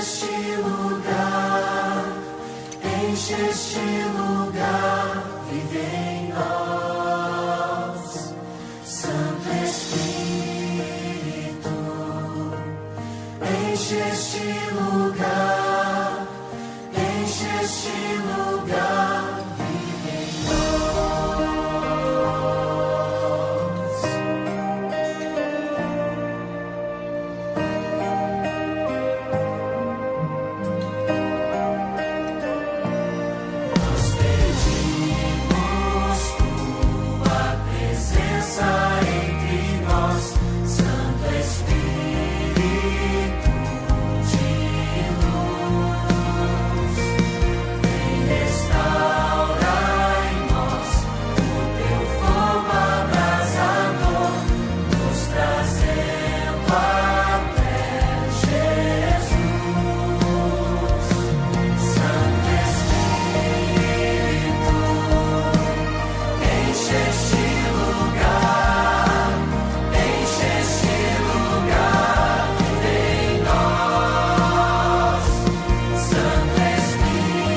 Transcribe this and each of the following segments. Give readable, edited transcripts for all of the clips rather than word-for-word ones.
este lugar, enche este lugar, vive em nós, Santo Espírito, enche este lugar, enche este lugar, vive em nós. Nós pedimos tua presença entre nós, Santo Espírito de luz. Vem restaurar em nós o teu fogo abrasador, nos trazendo até Jesus. Santo Espírito, enche este lugar, enche este lugar, vive em nós. Santo Espírito,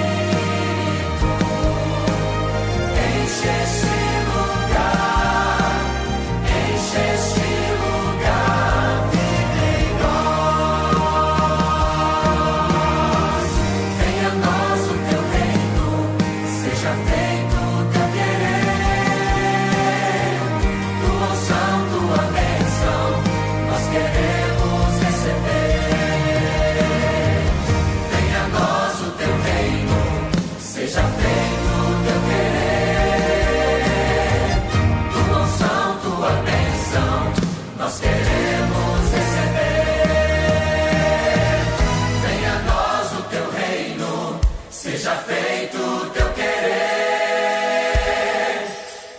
enche este lugar, enche este lugar, vive em nós. Venha a nós o teu reino, seja feito o teu querer. Tua unção, tua bênção, nós queremos receber. Venha a nós o teu reino, seja feito o teu querer. Tua unção, tua bênção, nós queremos receber. Venha a nós o teu reino, seja feito o teu querer.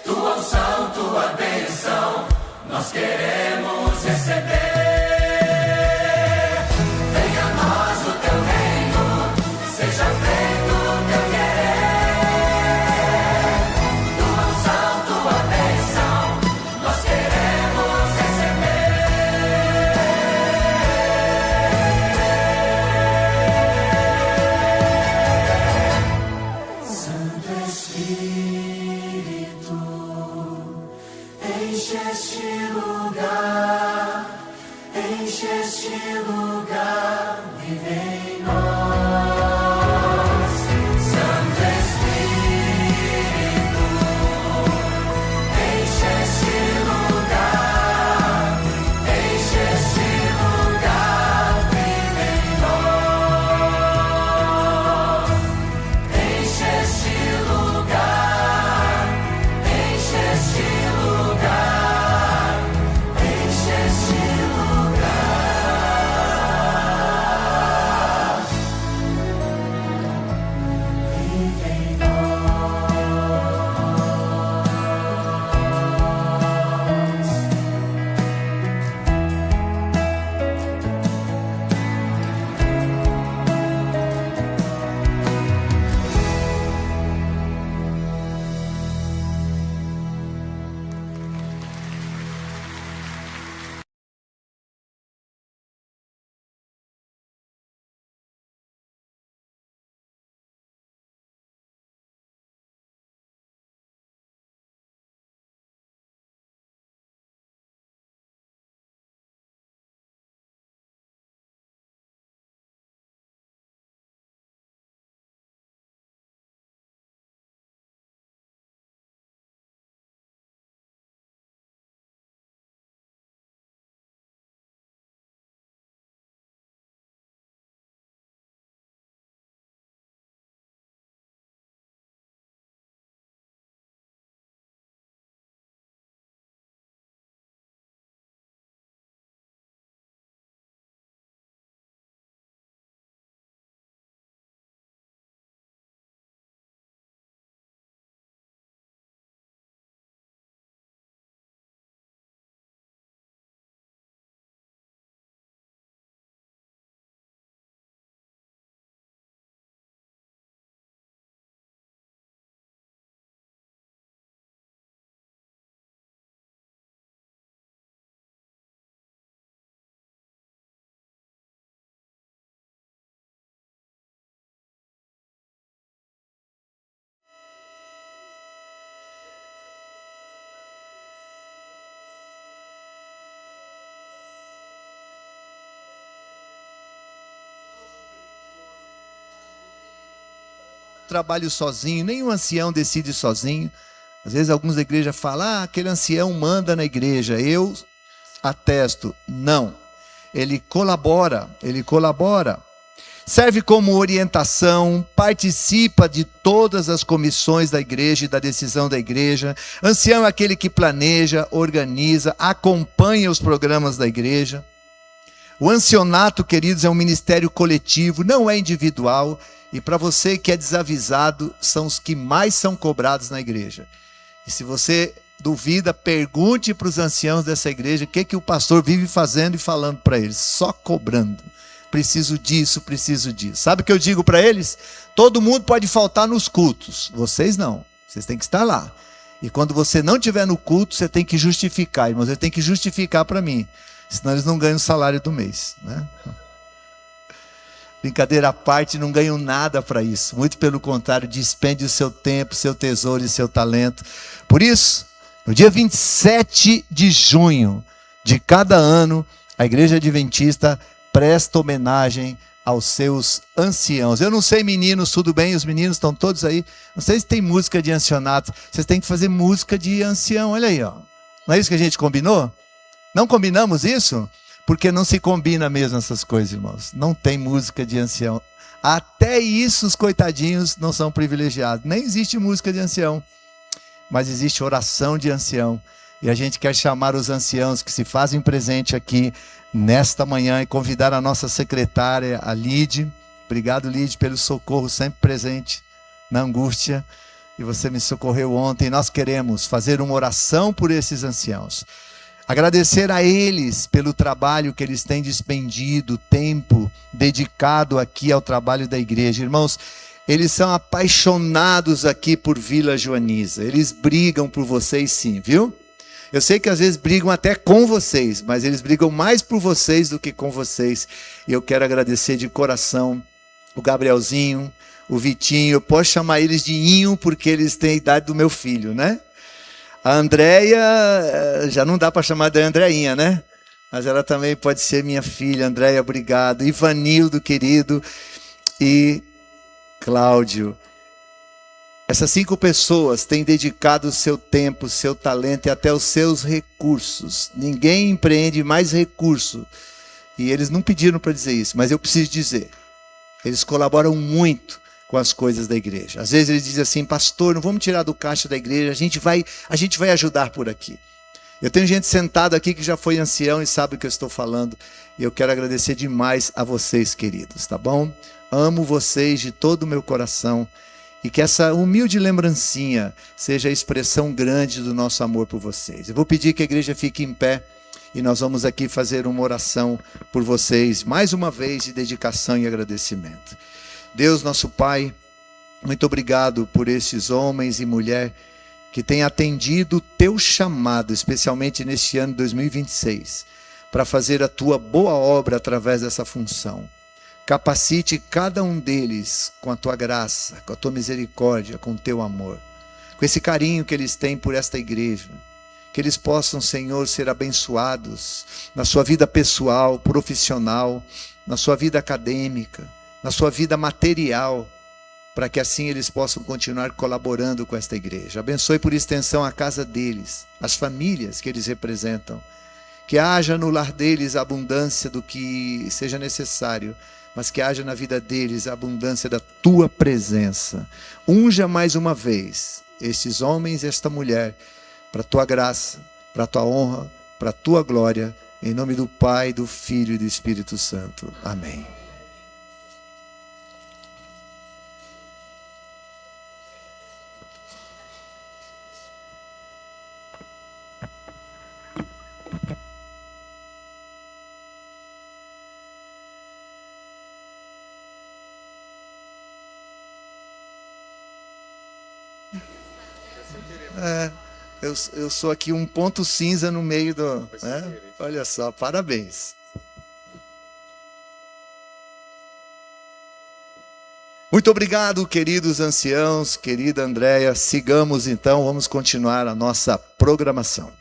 Tua unção, tua bênção, nós queremos receber. Venha a nós o teu reino, seja feito o teu querer. Tua unção, tua bênção, nós queremos receber. Santo Espírito, enche este lugar, enche este lugar, vive em nós. Santo Espírito, enche este lugar, enche este lugar, vive em nós. Enche este lugar, enche este lugar, enche este lugar. trabalho sozinho, nenhum ancião decide sozinho. Às vezes alguns da igreja falam, aquele ancião manda na igreja. Eu atesto, não. Ele colabora. Serve como orientação, participa de todas as comissões da igreja e da decisão da igreja. Ancião é aquele que planeja, organiza, acompanha os programas da igreja. O ancianato, queridos, é um ministério coletivo, não é individual. E para você que é desavisado, são os que mais são cobrados na igreja. E se você duvida, pergunte para os anciãos dessa igreja o que o pastor vive fazendo e falando para eles. Só cobrando. Preciso disso, preciso disso. Sabe o que eu digo para eles? Todo mundo pode faltar nos cultos. Vocês não. Vocês têm que estar lá. E quando você não estiver no culto, você tem que justificar. Irmãos, você tem que justificar para mim. Senão eles não ganham o salário do mês, né? Brincadeira à parte, não ganham nada para isso. Muito pelo contrário, despende o seu tempo, seu tesouro e seu talento. Por isso, no dia 27 de junho de cada ano, a Igreja Adventista presta homenagem aos seus anciãos. Eu não sei, meninos, tudo bem? Os meninos estão todos aí. Não sei se tem música de ancianato. Vocês têm que fazer música de ancião. Olha aí, ó. Não é isso que a gente combinou? Não combinamos isso? Porque não se combina mesmo essas coisas, irmãos. Não tem música de ancião. Até isso os coitadinhos não são privilegiados. Nem existe música de ancião. Mas existe oração de ancião. E a gente quer chamar os anciãos que se fazem presente aqui nesta manhã e convidar a nossa secretária, a Lide. Obrigado, Lide, pelo socorro sempre presente na angústia. E você me socorreu ontem. Nós queremos fazer uma oração por esses anciãos. Agradecer a eles pelo trabalho que eles têm despendido, tempo dedicado aqui ao trabalho da igreja. Irmãos, eles são apaixonados aqui por Vila Joaniza. Eles brigam por vocês sim, viu? Eu sei que às vezes brigam até com vocês, mas eles brigam mais por vocês do que com vocês. E eu quero agradecer de coração o Gabrielzinho, o Vitinho. Eu posso chamar eles de Inho porque eles têm a idade do meu filho, né? A Andréia, já não dá para chamar de Andreinha, né? Mas ela também pode ser minha filha. Andréia, obrigado. Ivanildo, querido. E Cláudio. Essas 5 pessoas têm dedicado o seu tempo, o seu talento e até os seus recursos. Ninguém empreende mais recurso. E eles não pediram para dizer isso, mas eu preciso dizer. Eles colaboram muito com as coisas da igreja. Às vezes eles dizem assim, pastor, não vamos tirar do caixa da igreja, a gente vai ajudar por aqui. Eu tenho gente sentada aqui que já foi ancião e sabe o que eu estou falando. E eu quero agradecer demais a vocês, queridos, tá bom? Amo vocês de todo o meu coração. E que essa humilde lembrancinha seja a expressão grande do nosso amor por vocês. Eu vou pedir que a igreja fique em pé. E nós vamos aqui fazer uma oração por vocês, mais uma vez, de dedicação e agradecimento. Deus, nosso Pai, muito obrigado por estes homens e mulheres que têm atendido o teu chamado, especialmente neste ano de 2026, para fazer a tua boa obra através dessa função. Capacite cada um deles com a tua graça, com a tua misericórdia, com o teu amor, com esse carinho que eles têm por esta igreja. Que eles possam, Senhor, ser abençoados na sua vida pessoal, profissional, na sua vida acadêmica, na sua vida material, para que assim eles possam continuar colaborando com esta igreja. Abençoe por extensão a casa deles, as famílias que eles representam. Que haja no lar deles a abundância do que seja necessário, mas que haja na vida deles a abundância da tua presença. Unja mais uma vez estes homens e esta mulher, para a tua graça, para a tua honra, para a tua glória, em nome do Pai, do Filho e do Espírito Santo. Amém. Eu sou aqui um ponto cinza no meio do... né? Olha só, parabéns. Muito obrigado, queridos anciãos, querida Andréia. Sigamos então, vamos continuar a nossa programação.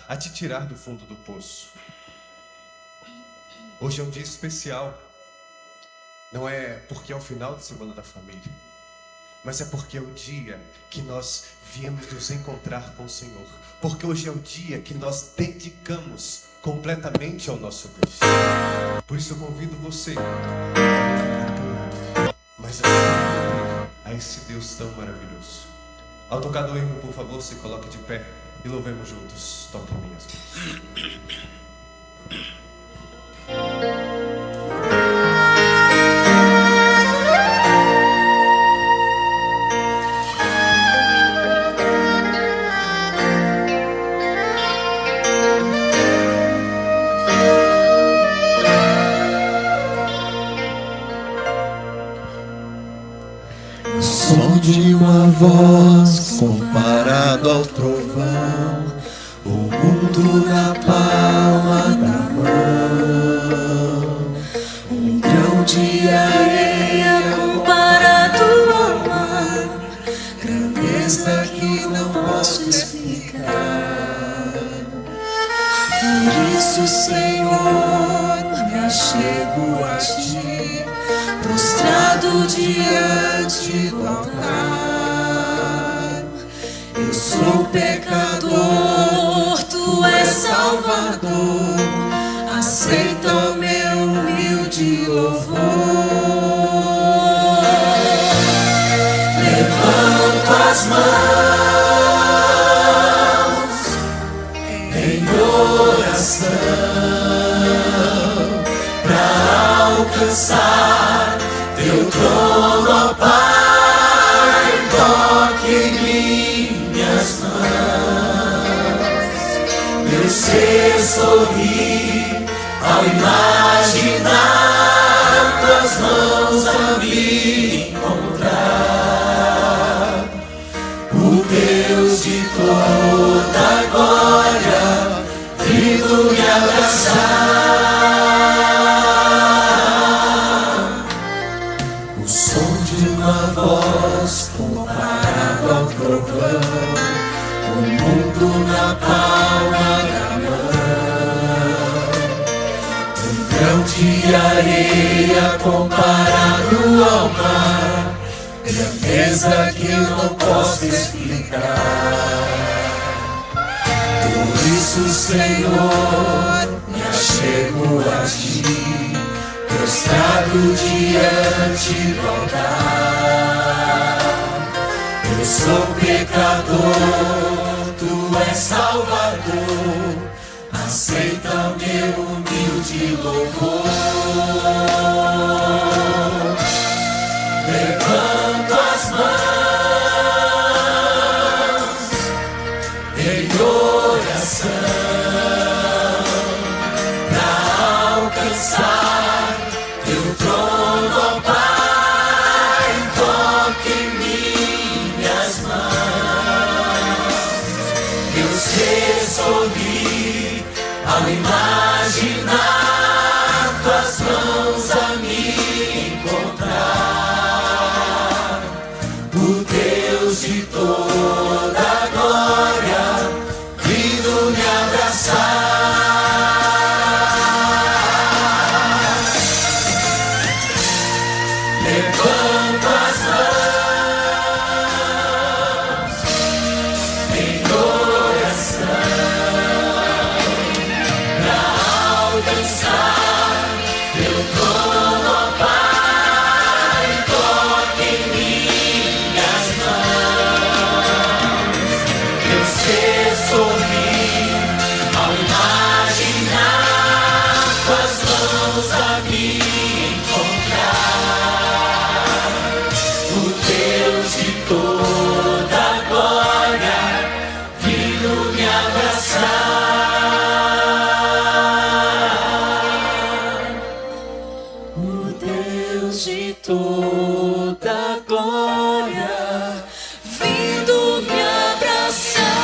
a te tirar do fundo do poço. Hoje é um dia especial. Não é porque é o final de semana da família, mas é porque é o dia que nós viemos nos encontrar com o Senhor. Porque hoje é o dia que nós dedicamos completamente ao nosso Deus. Por isso eu convido você mas a esse Deus tão maravilhoso. Ao tocar do hino, por favor, se coloque de pé e louvemos juntos. Toque minhas mãos. O som de uma voz comparado ao trovão, o mundo na palma da mão, um grão de areia comparado ao mar, grandeza que não posso explicar. Por isso, Senhor, me achego a ti, prostrado diante do altar. Eu sou pecador, tu és Salvador, aceita o meu humilde louvor. Levanto as mãos em oração pra alcançar teu trono, ó Pai. Toque minhas mãos, meu ser sorri ao imaginar tuas mãos a me encontrar. O Deus de toda glória vindo me abraçar. O som de uma voz comparado ao trovão, o mundo na palma da mão, um grão de areia comparado ao mar, grandeza que eu não posso explicar. Por isso, Senhor, me achego a ti, prostrado diante do altar. Eu sou pecador, tu és Salvador, aceita o meu humilde louvor. Levanto as mãos em oração pra alcançar teu trono, ó Pai. Toque minhas mãos, meu ser sorri ao imaginar tuas mãos a me encontrar. O Deus de toda glória vindo me abraçar. Levanto as mãos em oração pra alcançar teu trono, ó Pai. Toque minhas mãos, meu ser sorri ao imaginar tuas mãos a me encontrar. O Deus de toda glória vindo me abraçar. O Deus de toda glória vindo me abraçar.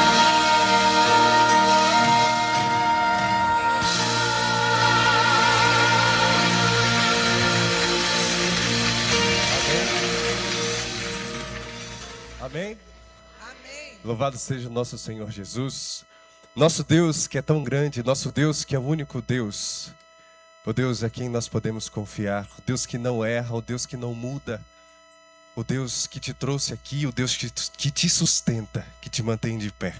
Amém? Amém. Louvado seja o nosso Senhor Jesus. Nosso Deus que é tão grande, nosso Deus que é o único Deus, o Deus a quem nós podemos confiar, o Deus que não erra, o Deus que não muda, o Deus que te trouxe aqui, o Deus que te sustenta, que te mantém de pé.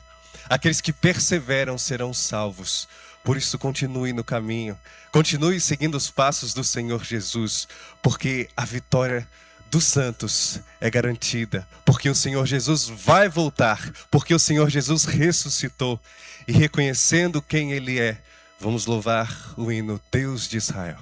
Aqueles que perseveram serão salvos. Por isso continue no caminho, continue seguindo os passos do Senhor Jesus, porque a vitória dos santos é garantida, porque o Senhor Jesus vai voltar, porque o Senhor Jesus ressuscitou. E reconhecendo quem Ele é, vamos louvar o hino Deus de Israel.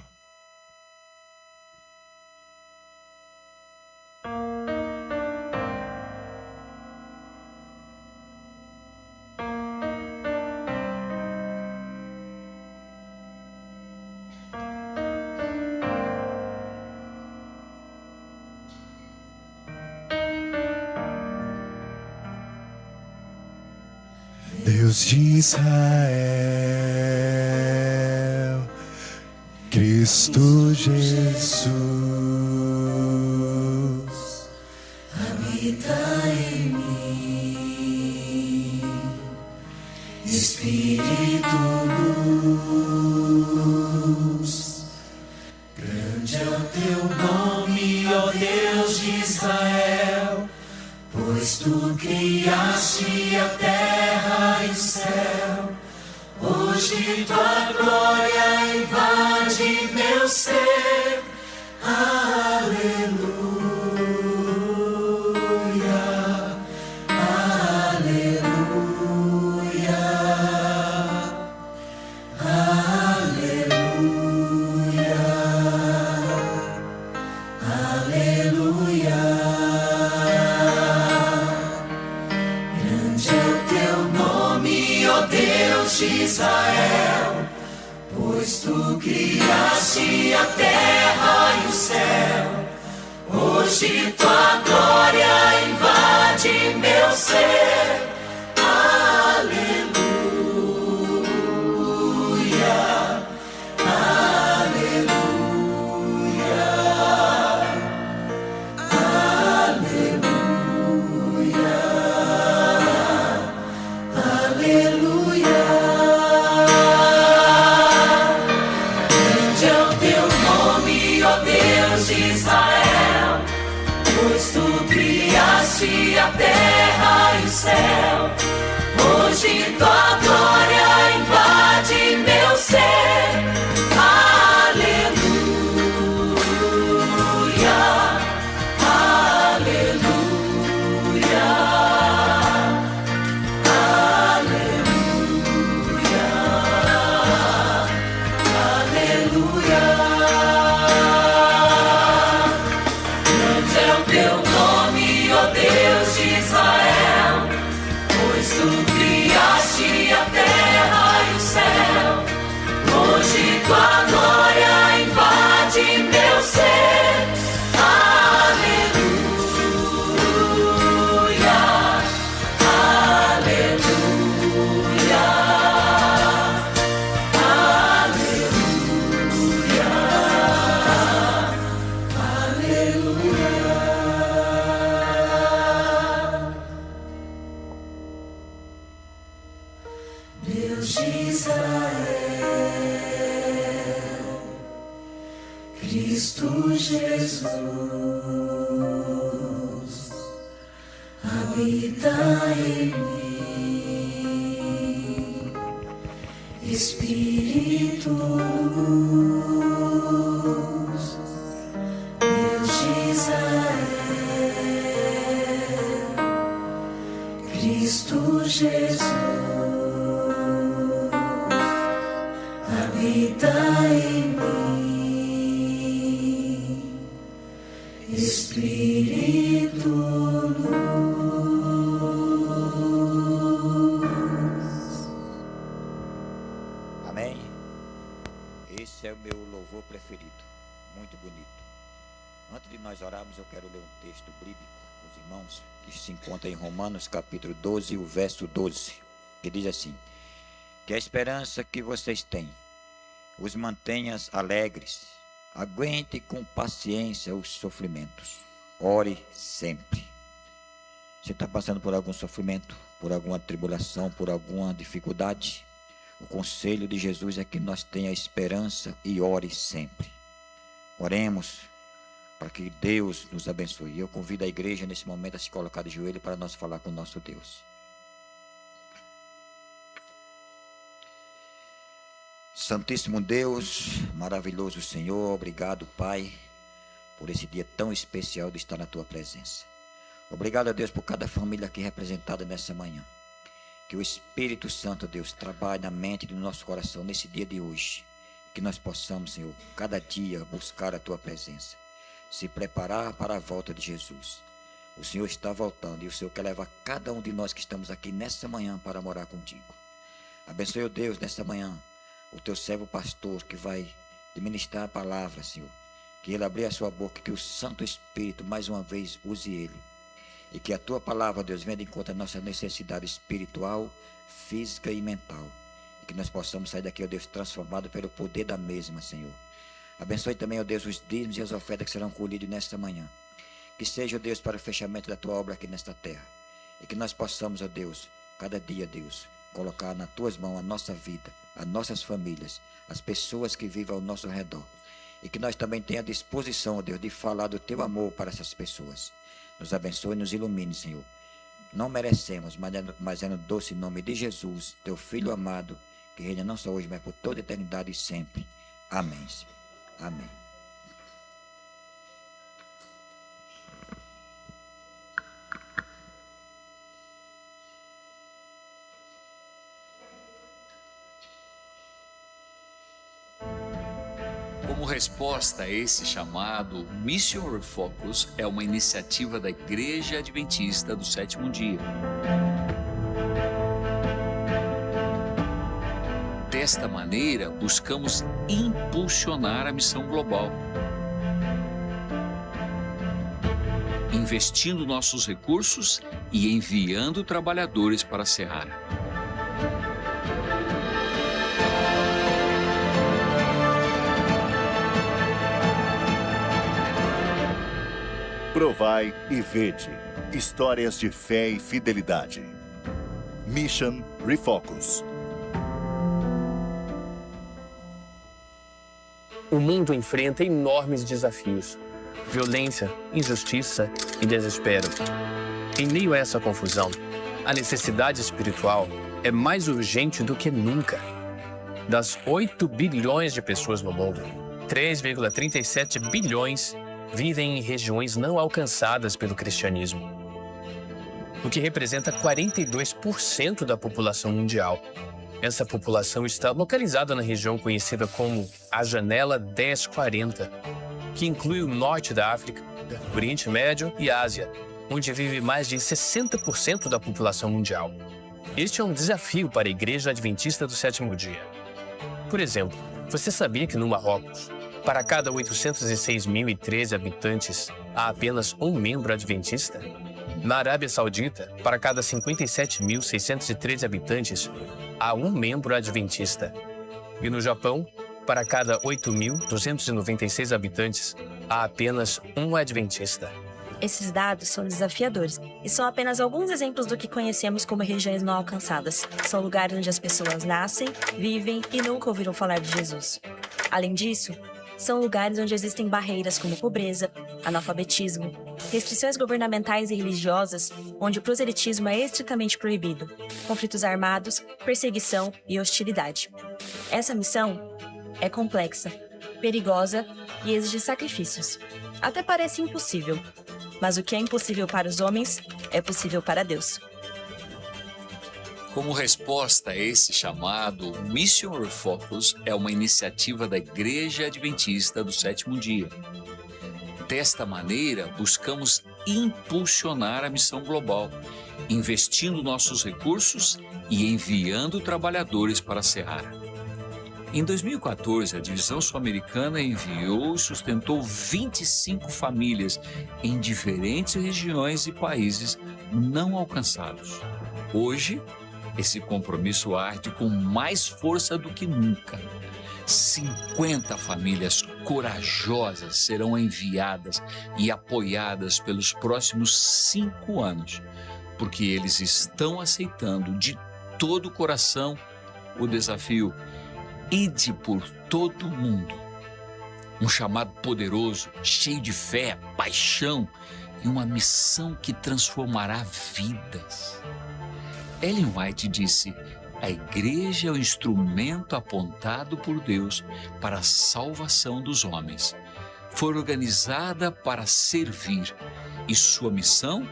Deus de Israel, Cristo Jesus, habita em mim, Espírito luz. Grande é o teu nome, ó Deus de Israel, pois tu criaste a terra e o céu. Hoje tua glória invade meu ser. Aleluia, aleluia, aleluia, aleluia. Grande é o teu nome, ó Deus de Israel, pois tu criaste a terra e o céu. Hoje tua glória invade meu ser. Aleluia, aleluia, aleluia, aleluia. Grande é o teu nome, ó Deus de Israel, pois tu criaste a terra e o céu. Hoje tua glória invade meu ser. Aleluia, aleluia, aleluia, aleluia. Grande é o teu nome, ó Deus de Israel, pois tu criaste a terra e o céu. Hoje tua glória invade meu ser. Aleluia, aleluia, aleluia. Deus de Israel, Cristo Jesus, habita em mim, Espírito luz. Deus de Israel, Cristo Jesus, habita em mim, Espírito luz. Amém? Esse é o meu louvor preferido, muito bonito. Antes de nós orarmos, eu quero ler um texto bíblico com os irmãos, que se encontra em Romanos capítulo 12, o verso 12, que diz assim: que a esperança que vocês têm os mantenha alegres, aguente com paciência os sofrimentos, ore sempre. Você está passando por algum sofrimento, por alguma tribulação, por alguma dificuldade? O conselho de Jesus é que nós tenha esperança e ore sempre. Oremos para que Deus nos abençoe. Eu convido a igreja nesse momento a se colocar de joelho para nós falar com o nosso Deus. Santíssimo Deus, maravilhoso Senhor, obrigado, Pai, por esse dia tão especial de estar na Tua presença. Obrigado a Deus por cada família aqui representada nessa manhã. Que o Espírito Santo, Deus, trabalhe na mente e no nosso coração nesse dia de hoje. Que nós possamos, Senhor, cada dia buscar a Tua presença. Se preparar para a volta de Jesus. O Senhor está voltando e o Senhor quer levar cada um de nós que estamos aqui nessa manhã para morar contigo. Abençoe, Deus, nessa manhã, o Teu servo pastor que vai ministrar a palavra, Senhor. Que ele abra a sua boca, que o Santo Espírito mais uma vez use ele. E que a Tua palavra, Deus, venha de encontro à nossa necessidade espiritual, física e mental. E que nós possamos sair daqui, ó Deus, transformado pelo poder da mesma, Senhor. Abençoe também, ó Deus, os dízimos e as ofertas que serão colhidos nesta manhã. Que seja, ó Deus, para o fechamento da Tua obra aqui nesta terra. E que nós possamos, ó Deus, cada dia, Deus, colocar nas Tuas mãos a nossa vida, as nossas famílias, as pessoas que vivem ao nosso redor. E que nós também tenhamos a disposição, ó Deus, de falar do Teu amor para essas pessoas. Nos abençoe e nos ilumine, Senhor. Não merecemos, mas é no doce nome de Jesus, Teu Filho amado, que reina não só hoje, mas por toda a eternidade e sempre. Amém, Senhor. Amém. Como resposta a esse chamado, Mission Refocus é uma iniciativa da Igreja Adventista do Sétimo Dia. Desta maneira, buscamos impulsionar a missão global, investindo nossos recursos e enviando trabalhadores para a Seara. Provai e vede. Histórias de fé e fidelidade. Mission Refocus. O mundo enfrenta enormes desafios: violência, injustiça e desespero. Em meio a essa confusão, a necessidade espiritual é mais urgente do que nunca. Das 8 bilhões de pessoas no mundo, 3,37 bilhões vivem em regiões não alcançadas pelo cristianismo, o que representa 42% da população mundial. Essa população está localizada na região conhecida como a Janela 1040, que inclui o norte da África, o Oriente Médio e a Ásia, onde vive mais de 60% da população mundial. Este é um desafio para a Igreja Adventista do Sétimo Dia. Por exemplo, você sabia que no Marrocos, para cada 806.013 habitantes, há apenas um membro adventista? Na Arábia Saudita, para cada 57.613 habitantes, há um membro adventista. E no Japão, para cada 8.296 habitantes, há apenas um adventista. Esses dados são desafiadores e são apenas alguns exemplos do que conhecemos como regiões não alcançadas. São lugares onde as pessoas nascem, vivem e nunca ouviram falar de Jesus. Além disso, são lugares onde existem barreiras como pobreza, analfabetismo, restrições governamentais e religiosas, onde o proselitismo é estritamente proibido, conflitos armados, perseguição e hostilidade. Essa missão é complexa, perigosa e exige sacrifícios. Até parece impossível, mas o que é impossível para os homens é possível para Deus. Como resposta a esse chamado, Mission Refocus é uma iniciativa da Igreja Adventista do Sétimo Dia. Desta maneira, buscamos impulsionar a missão global, investindo nossos recursos e enviando trabalhadores para a Seara. Em 2014, a Divisão Sul-Americana enviou e sustentou 25 famílias em diferentes regiões e países não alcançados. Hoje, esse compromisso arde com mais força do que nunca. 50 famílias corajosas serão enviadas e apoiadas pelos próximos 5 anos, porque eles estão aceitando de todo o coração o desafio: ide por todo o mundo. Um chamado poderoso, cheio de fé, paixão e uma missão que transformará vidas. Ellen White disse: a igreja é o instrumento apontado por Deus para a salvação dos homens. Foi organizada para servir e sua missão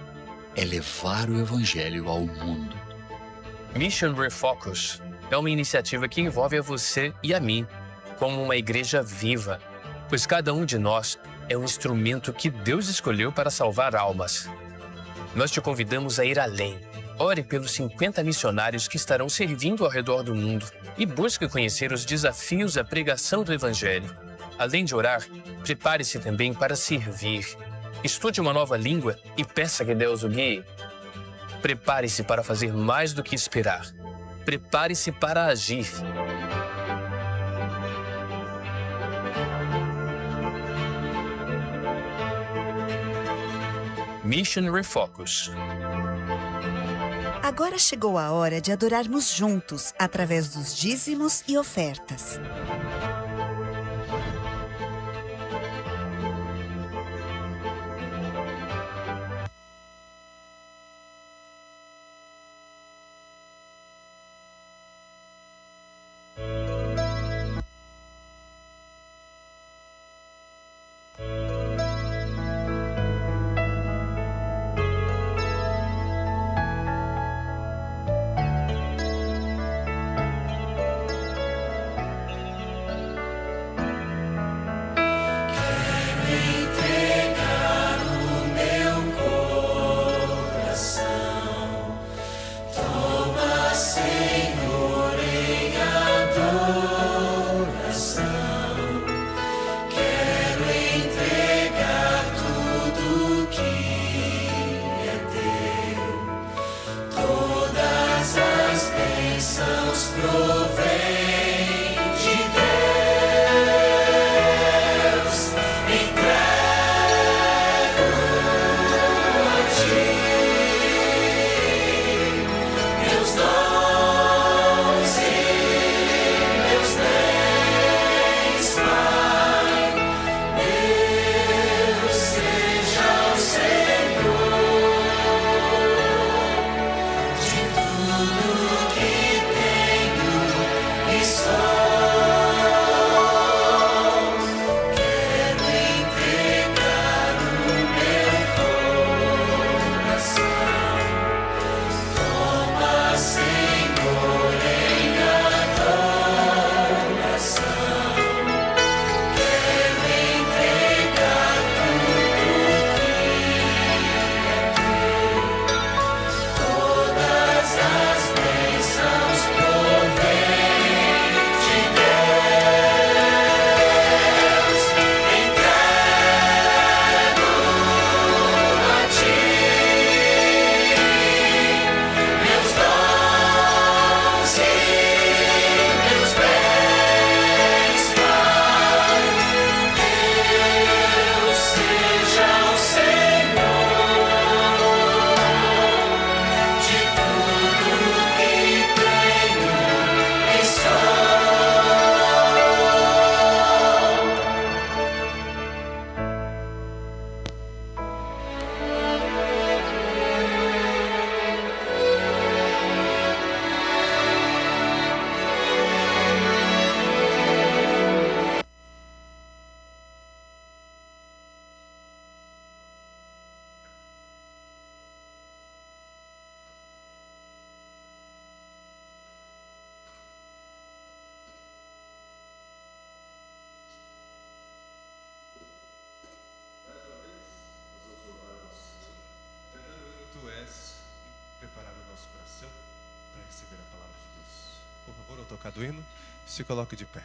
é levar o evangelho ao mundo. Mission Refocus é uma iniciativa que envolve a você e a mim como uma igreja viva, pois cada um de nós é um instrumento que Deus escolheu para salvar almas. Nós te convidamos a ir além. Ore pelos 50 missionários que estarão servindo ao redor do mundo e busque conhecer os desafios da pregação do Evangelho. Além de orar, prepare-se também para servir. Estude uma nova língua e peça que Deus o guie. Prepare-se para fazer mais do que esperar. Prepare-se para agir. Mission Refocus. Agora chegou a hora de adorarmos juntos, através dos dízimos e ofertas. Preparar o nosso coração para receber a palavra de Deus. Por favor, ao tocar do hino, se coloque de pé.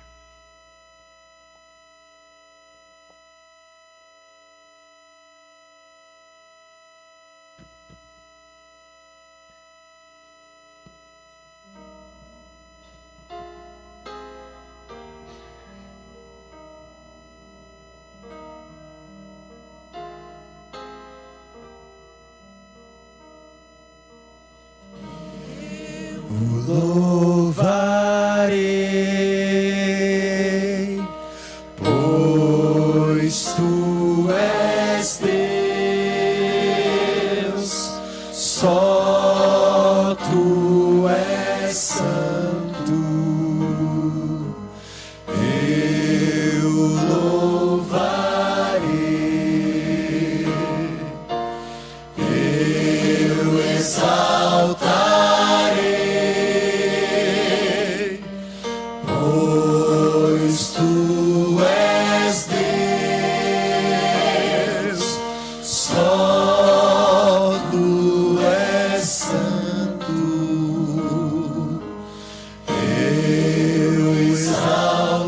louvarei, pois tu és Deus, só tu és santo. Eu louvarei, eu exaltarei, pois tu és Deus, só tu és santo. Eu exaltarei,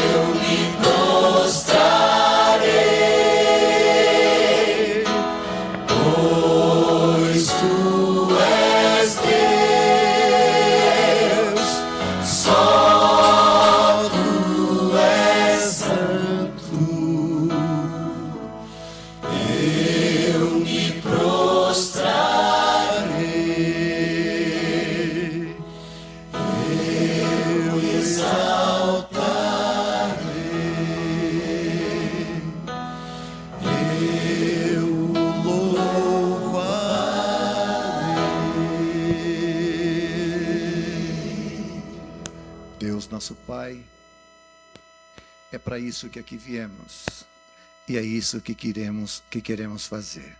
eu me prostrarei, pois tu és Deus, só tu és santo. Eu me prostrarei, eu exaltarei, eu louvarei. Deus, nosso Pai, é para isso que aqui viemos. E é isso que queremos fazer.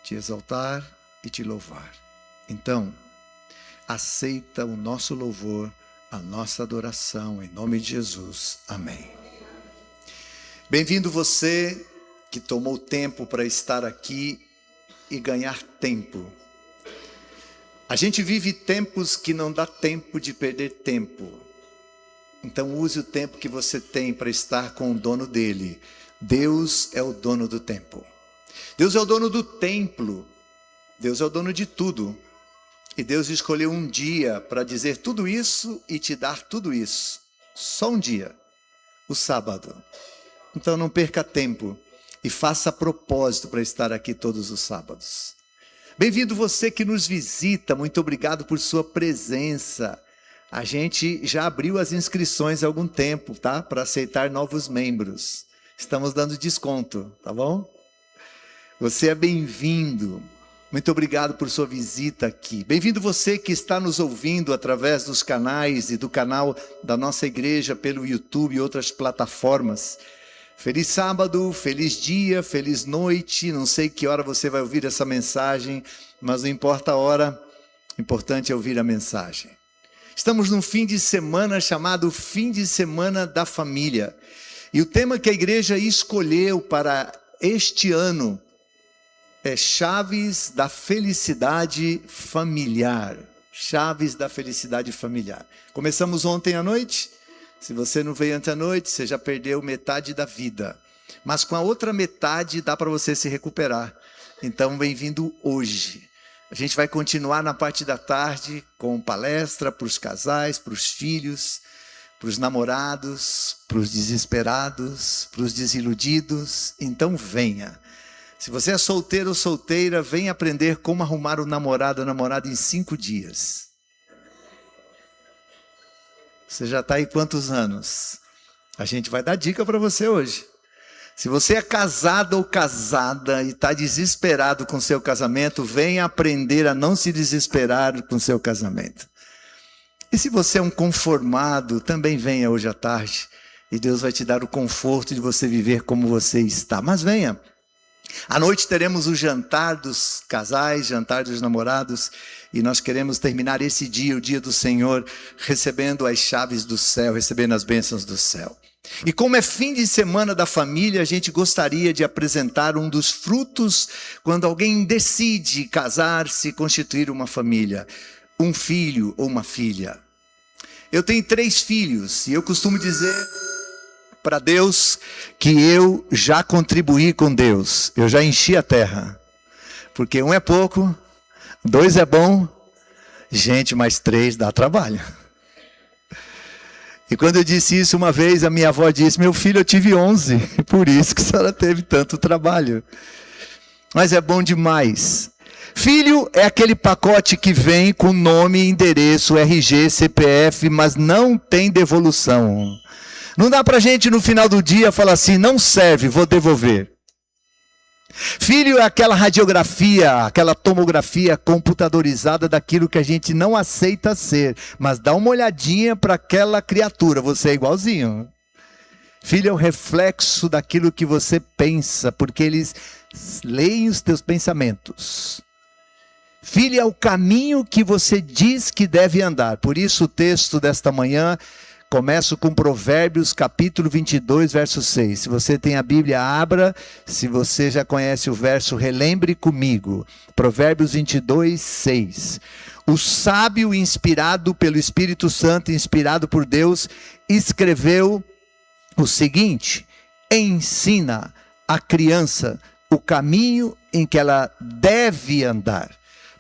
Te exaltar e te louvar. Então, aceita o nosso louvor, a nossa adoração, em nome de Jesus. Amém. Bem-vindo você que tomou tempo para estar aqui e ganhar tempo. A gente vive tempos que não dá tempo de perder tempo. Então use o tempo que você tem para estar com o dono dele. Deus é o dono do tempo. Deus é o dono do templo. Deus é o dono de tudo. E Deus escolheu um dia para dizer tudo isso e te dar tudo isso. Só um dia, o sábado. Então não perca tempo e faça propósito para estar aqui todos os sábados. Bem-vindo você que nos visita, muito obrigado por sua presença. A gente já abriu as inscrições há algum tempo, tá? Para aceitar novos membros. Estamos dando desconto, tá bom? Você é bem-vindo. Muito obrigado por sua visita aqui. Bem-vindo você que está nos ouvindo através dos canais e do canal da nossa igreja pelo YouTube e outras plataformas. Feliz sábado, feliz dia, feliz noite. Não sei que hora você vai ouvir essa mensagem, mas não importa a hora, o importante é ouvir a mensagem. Estamos num fim de semana chamado Fim de Semana da Família. E o tema que a igreja escolheu para este ano é Chaves da Felicidade Familiar. Chaves da Felicidade Familiar. Começamos ontem à noite. Se você não veio ontem à noite, você já perdeu metade da vida. Mas com a outra metade dá para você se recuperar. Então, bem-vindo hoje. A gente vai continuar na parte da tarde com palestra para os casais, para os filhos, para os namorados, para os desesperados, para os desiludidos. Então venha. Se você é solteiro ou solteira, venha aprender como arrumar o namorado ou namorada em 5 dias. Você já está aí quantos anos? A gente vai dar dica para você hoje. Se você é casado ou casada e está desesperado com seu casamento, venha aprender a não se desesperar com seu casamento. E se você é um conformado, também venha hoje à tarde. E Deus vai te dar o conforto de você viver como você está. Mas venha. À noite teremos o jantar dos casais, jantar dos namorados. E nós queremos terminar esse dia, o dia do Senhor, recebendo as chaves do céu, recebendo as bênçãos do céu. E como é fim de semana da família, a gente gostaria de apresentar um dos frutos quando alguém decide casar-se, constituir uma família. Um filho ou uma filha. Eu tenho 3 filhos e eu costumo dizer para Deus que eu já contribuí com Deus. Eu já enchi a terra. Porque 1 é pouco, 2 é bom, gente, mais 3 dá trabalho. E quando eu disse isso uma vez, a minha avó disse: meu filho, eu tive 11, por isso que a senhora teve tanto trabalho. mas é bom demais. Filho é aquele pacote que vem com nome, endereço, RG, CPF, mas não tem devolução. Não dá pra gente no final do dia falar assim, não serve, vou devolver. Filho é aquela radiografia, aquela tomografia computadorizada daquilo que a gente não aceita ser, mas dá uma olhadinha para aquela criatura, você é igualzinho. Filho é o reflexo daquilo que você pensa, porque eles leem os teus pensamentos. Filho é o caminho que você diz que deve andar. Por isso o texto desta manhã, começo com Provérbios capítulo 22, verso 6. Se você tem a Bíblia, abra. Se você já conhece o verso, relembre comigo. Provérbios 22, 6. O sábio, inspirado pelo Espírito Santo, inspirado por Deus, escreveu o seguinte: ensina a criança o caminho em que ela deve andar,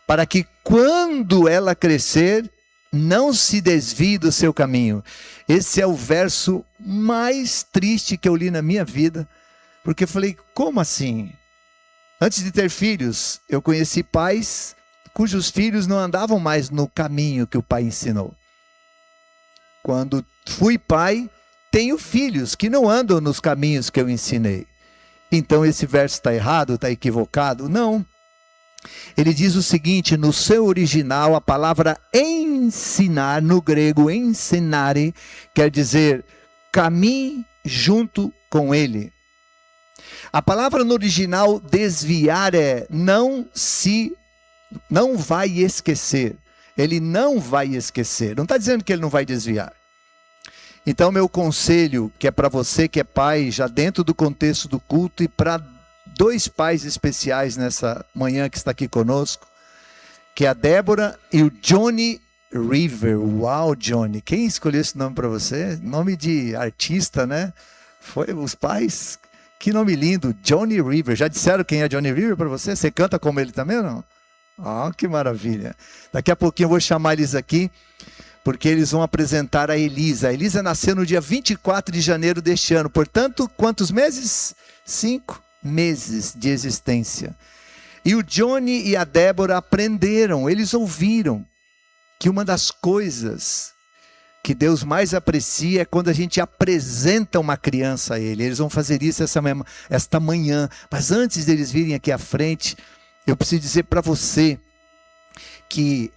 para que quando ela crescer, não se desvie do seu caminho. Esse é o verso mais triste que eu li na minha vida, porque eu falei, como assim? Antes de ter filhos, eu conheci pais cujos filhos não andavam mais no caminho que o pai ensinou. Quando fui pai, tenho filhos que não andam nos caminhos que eu ensinei. Então esse verso está errado, está equivocado? Não. Ele diz o seguinte, no seu original, a palavra ensinar, no grego ensinare, quer dizer caminhe junto com ele. A palavra no original desviar é não vai esquecer. Ele não vai esquecer. Não está dizendo que ele não vai desviar. Então meu conselho, que é para você que é pai, já dentro do contexto do culto, e para dois pais especiais nessa manhã que está aqui conosco, que é a Débora e o Johnny River. Uau, Johnny, quem escolheu esse nome para você? Nome de artista, né? Foi os pais, que nome lindo, Johnny River. Já disseram quem é Johnny River para você? Você canta como ele também ou não? Ah, que maravilha. Daqui a pouquinho eu vou chamar eles aqui, porque eles vão apresentar a Elisa. A Elisa nasceu no dia 24 de janeiro deste ano, portanto, quantos meses? 5 meses de existência. E o Johnny e a Débora aprenderam, eles ouviram que uma das coisas que Deus mais aprecia é quando a gente apresenta uma criança a Ele. Eles vão fazer isso esta manhã. Mas antes deles virem aqui à frente, eu preciso dizer para você que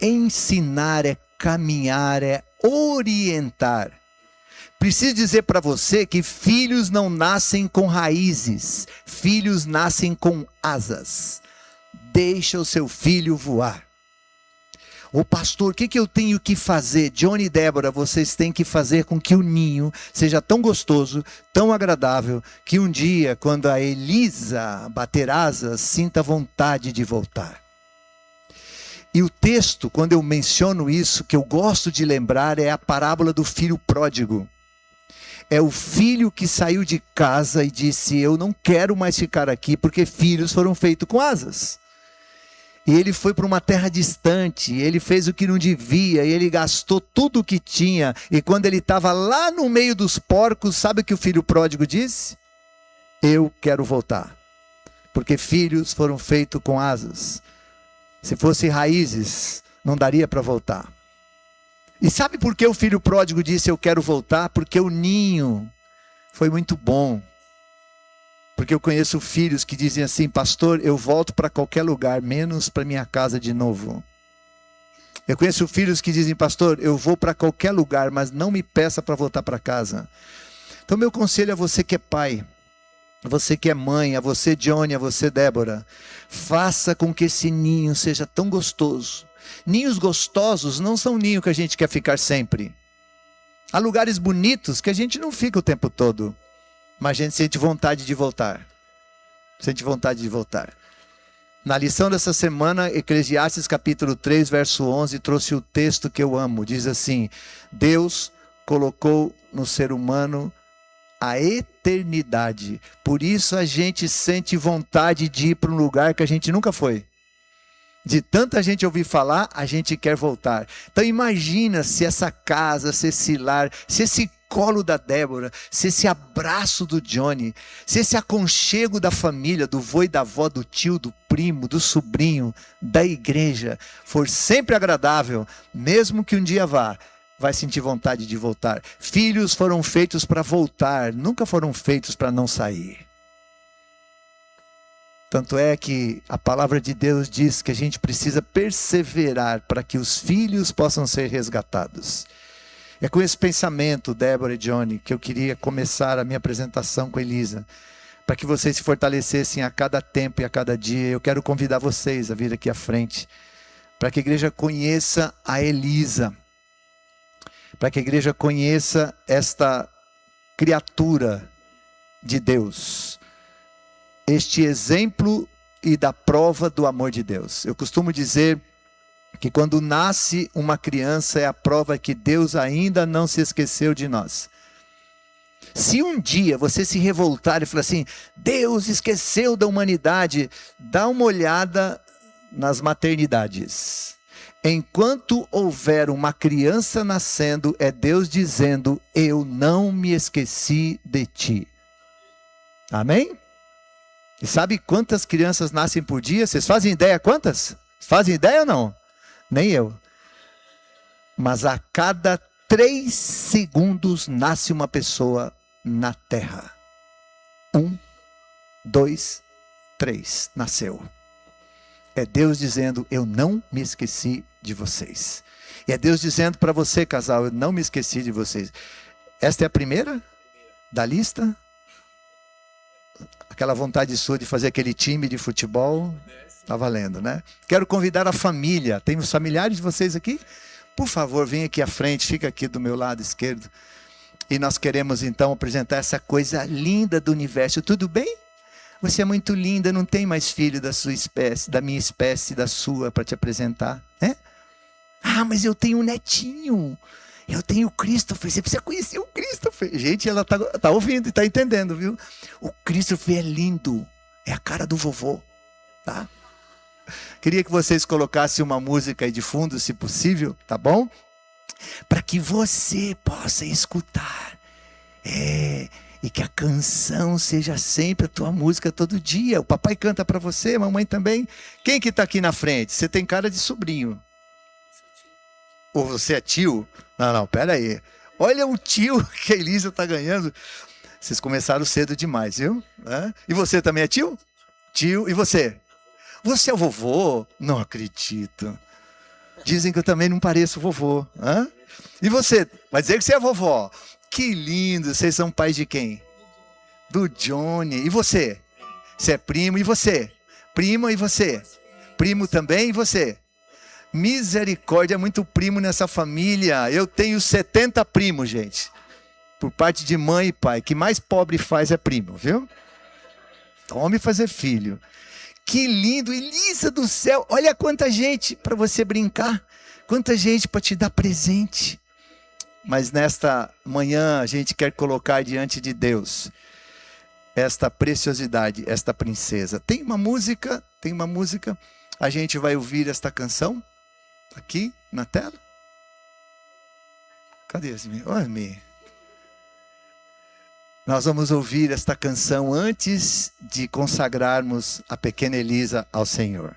ensinar, é caminhar, é orientar. Preciso dizer para você que filhos não nascem com raízes, filhos nascem com asas. Deixa o seu filho voar. Ô pastor, o que eu tenho que fazer? Johnny e Débora, vocês têm que fazer com que o ninho seja tão gostoso, tão agradável, que um dia, quando a Elisa bater asas, sinta vontade de voltar. E o texto, quando eu menciono isso, que eu gosto de lembrar, é a parábola do filho pródigo. É o filho que saiu de casa e disse, eu não quero mais ficar aqui, porque filhos foram feitos com asas. E ele foi para uma terra distante, ele fez o que não devia, e ele gastou tudo o que tinha. E quando ele estava lá no meio dos porcos, sabe o que o filho pródigo disse? Eu quero voltar, porque filhos foram feitos com asas. Se fossem raízes, não daria para voltar. E sabe por que o filho pródigo disse eu quero voltar? Porque o ninho foi muito bom. Porque eu conheço filhos que dizem assim, pastor, eu volto para qualquer lugar, menos para minha casa de novo. Eu conheço filhos que dizem, pastor, eu vou para qualquer lugar, mas não me peça para voltar para casa. Então meu conselho a você que é pai, a você que é mãe, a você Johnny, a você Débora, faça com que esse ninho seja tão gostoso. Ninhos gostosos não são ninhos que a gente quer ficar sempre. Há lugares bonitos que a gente não fica o tempo todo, mas a gente sente vontade de voltar. Sente vontade de voltar. Na lição dessa semana, Eclesiastes capítulo 3, verso 11, trouxe o texto que eu amo. Diz assim, Deus colocou no ser humano a eternidade. Por isso a gente sente vontade de ir para um lugar que a gente nunca foi. De tanta gente ouvir falar, a gente quer voltar. Então imagina se essa casa, se esse lar, se esse colo da Débora, se esse abraço do Johnny, se esse aconchego da família, do vô e da avó, do tio, do primo, do sobrinho, da igreja, for sempre agradável, mesmo que um dia vá, vai sentir vontade de voltar. Filhos foram feitos para voltar, nunca foram feitos para não sair. Tanto é que a palavra de Deus diz que a gente precisa perseverar para que os filhos possam ser resgatados. É com esse pensamento, Débora e Johnny, que eu queria começar a minha apresentação com Elisa. Para que vocês se fortalecessem a cada tempo e a cada dia. Eu quero convidar vocês a vir aqui à frente. Para que a igreja conheça a Elisa. Para que a igreja conheça esta criatura de Deus. Este exemplo e da prova do amor de Deus. Eu costumo dizer que quando nasce uma criança é a prova que Deus ainda não se esqueceu de nós. Se um dia você se revoltar e falar assim, Deus esqueceu da humanidade, dá uma olhada nas maternidades. Enquanto houver uma criança nascendo, é Deus dizendo, eu não me esqueci de ti. Amém? E sabe quantas crianças nascem por dia? Vocês fazem ideia quantas? Fazem ideia ou não? Nem eu. Mas a cada 3 segundos nasce uma pessoa na terra. 1, 2, 3. Nasceu. É Deus dizendo, eu não me esqueci de vocês. E é Deus dizendo para você, casal, eu não me esqueci de vocês. Esta é a primeira da lista? Aquela vontade sua de fazer aquele time de futebol, está valendo, né? Quero convidar a família. Tem os familiares de vocês aqui? Por favor, vem aqui à frente, fica aqui do meu lado esquerdo. E nós queremos então apresentar essa coisa linda do universo. Tudo bem? Você é muito linda, não tem mais filho da sua espécie, da minha espécie, da sua, para te apresentar, né? Ah, mas eu tenho um netinho. Eu tenho o Christopher, você precisa conhecer o Christopher. Gente, ela tá ouvindo e tá entendendo, viu? O Christopher é lindo, é a cara do vovô, tá? Queria que vocês colocassem uma música aí de fundo, se possível, tá bom? Para que você possa escutar. E que a canção seja sempre a tua música todo dia. O papai canta para você, a mamãe também. Quem que tá aqui na frente? Você tem cara de sobrinho. Ou você é tio? Não, pera aí. Olha o tio que a Elisa está ganhando. Vocês começaram cedo demais, viu? E você também é tio? Tio, e você? Você é o vovô? Não acredito. Dizem que eu também não pareço vovô. E você? Vai dizer que você é vovó. Que lindo. Vocês são pais de quem? Do Johnny. E você? Você é primo, e você? Prima, e você? Primo também, e você? Misericórdia, é muito primo nessa família. Eu tenho 70 primos, gente. Por parte de mãe e pai. O que mais pobre faz é primo, viu? Homem fazer filho. Que lindo, Elisa do céu. Olha quanta gente para você brincar. Quanta gente para te dar presente. Mas nesta manhã a gente quer colocar diante de Deus esta preciosidade, esta princesa. Tem uma música. A gente vai ouvir esta canção. Aqui na tela. Cadê Asmi? Olha, Asmi. Nós vamos ouvir esta canção antes de consagrarmos a pequena Elisa ao Senhor.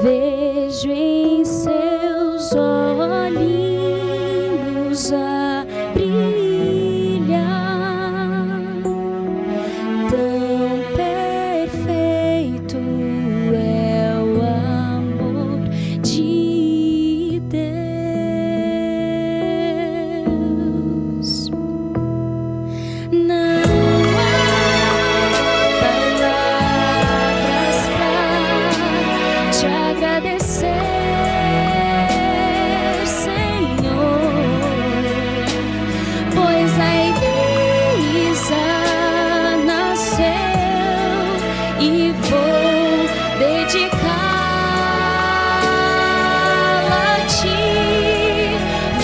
Vejo em seus olhinhos a brilhar, tão perfeito é o amor de Deus. Não há palavras pra te agradecer, Senhor, pois a Elisa nasceu e vou dedicá-la a ti,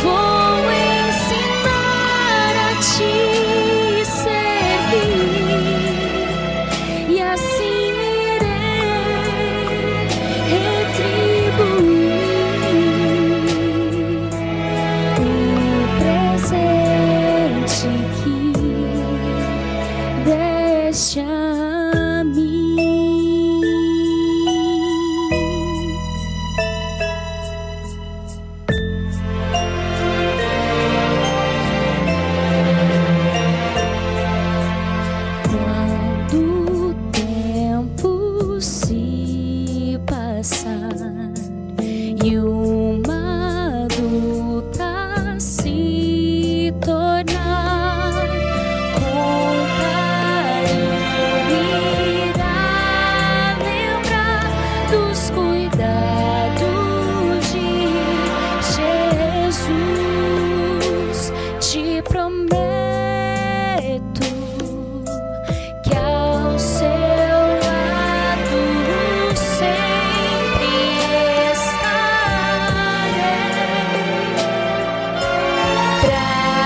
vou ensinar a te servir, e assim irei retribuir o presente que deste a mim. Quando o tempo se passar e uma adulta se tornar, com carinho irá lembrar dos cuidados de Jesus. Te prometo que ao seu lado sempre estarei, pra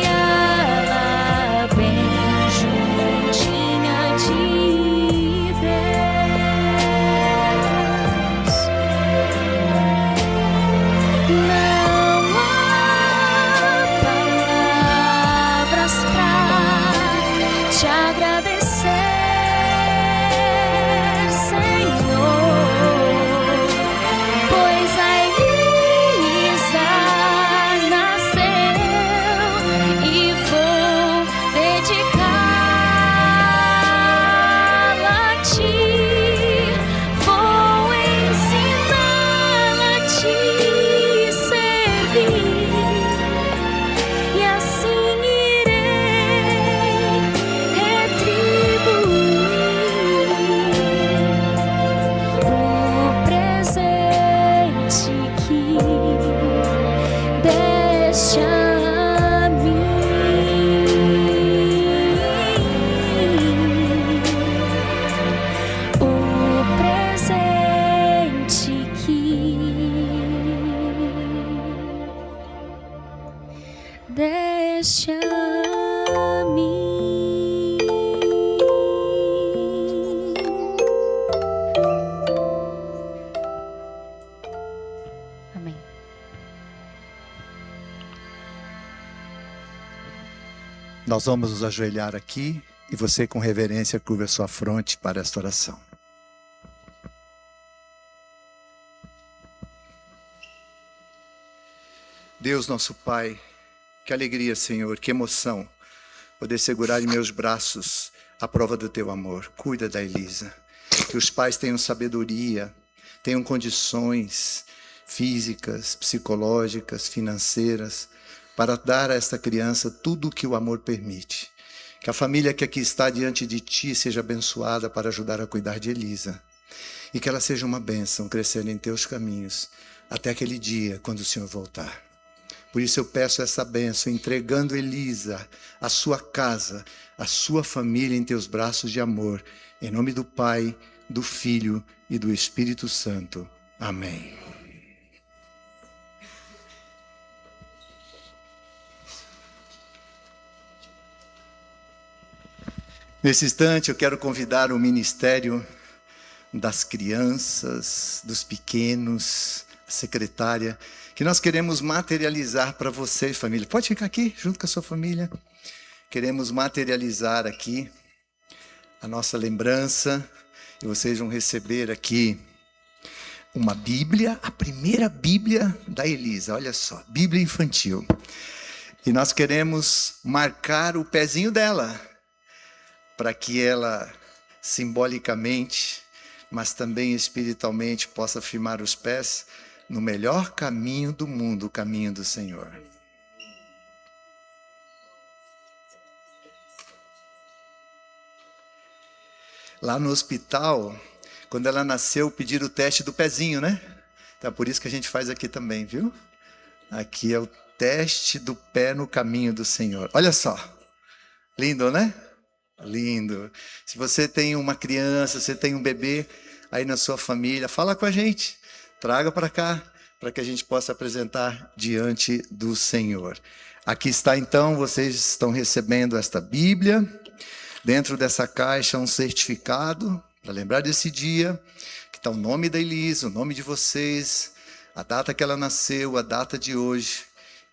guiá-la bem juntinha de Deus. Não há palavras pra te agradecer, Senhor, pois a Elisa nasceu e vou dedicá-la a ti, vou ensiná-la a te servir, e assim irei retribuir o presente que deste a mim. O presente que deste a mim. Amém. Nós vamos nos ajoelhar aqui e você, com reverência, curva a sua fronte para esta oração. Deus, nosso Pai, que alegria, Senhor, que emoção poder segurar em meus braços a prova do teu amor. Cuida da Elisa. Que os pais tenham sabedoria, tenham condições físicas, psicológicas, financeiras, para dar a esta criança tudo o que o amor permite. Que a família que aqui está diante de ti seja abençoada para ajudar a cuidar de Elisa. E que ela seja uma bênção, crescendo em teus caminhos, até aquele dia, quando o Senhor voltar. Por isso eu peço essa bênção, entregando Elisa, a sua casa, a sua família em teus braços de amor. Em nome do Pai, do Filho e do Espírito Santo. Amém. Nesse instante eu quero convidar o ministério das crianças, dos pequenos, a secretária, que nós queremos materializar para vocês, família. Pode ficar aqui, junto com a sua família. Queremos materializar aqui a nossa lembrança, e vocês vão receber aqui uma Bíblia, a primeira Bíblia da Elisa, olha só, Bíblia infantil. E nós queremos marcar o pezinho dela, para que ela, simbolicamente, mas também espiritualmente, possa firmar os pés no melhor caminho do mundo, o caminho do Senhor. Lá no hospital, quando ela nasceu, pediram o teste do pezinho, né? Então, por isso que a gente faz aqui também, viu? Aqui é o teste do pé no caminho do Senhor. Olha só. Lindo, né? Lindo. Se você tem uma criança, você tem um bebê aí na sua família, fala com a gente. Traga para cá, para que a gente possa apresentar diante do Senhor. Aqui está então, vocês estão recebendo esta Bíblia. Dentro dessa caixa um certificado, para lembrar desse dia, que está o nome da Elisa, o nome de vocês, a data que ela nasceu, a data de hoje,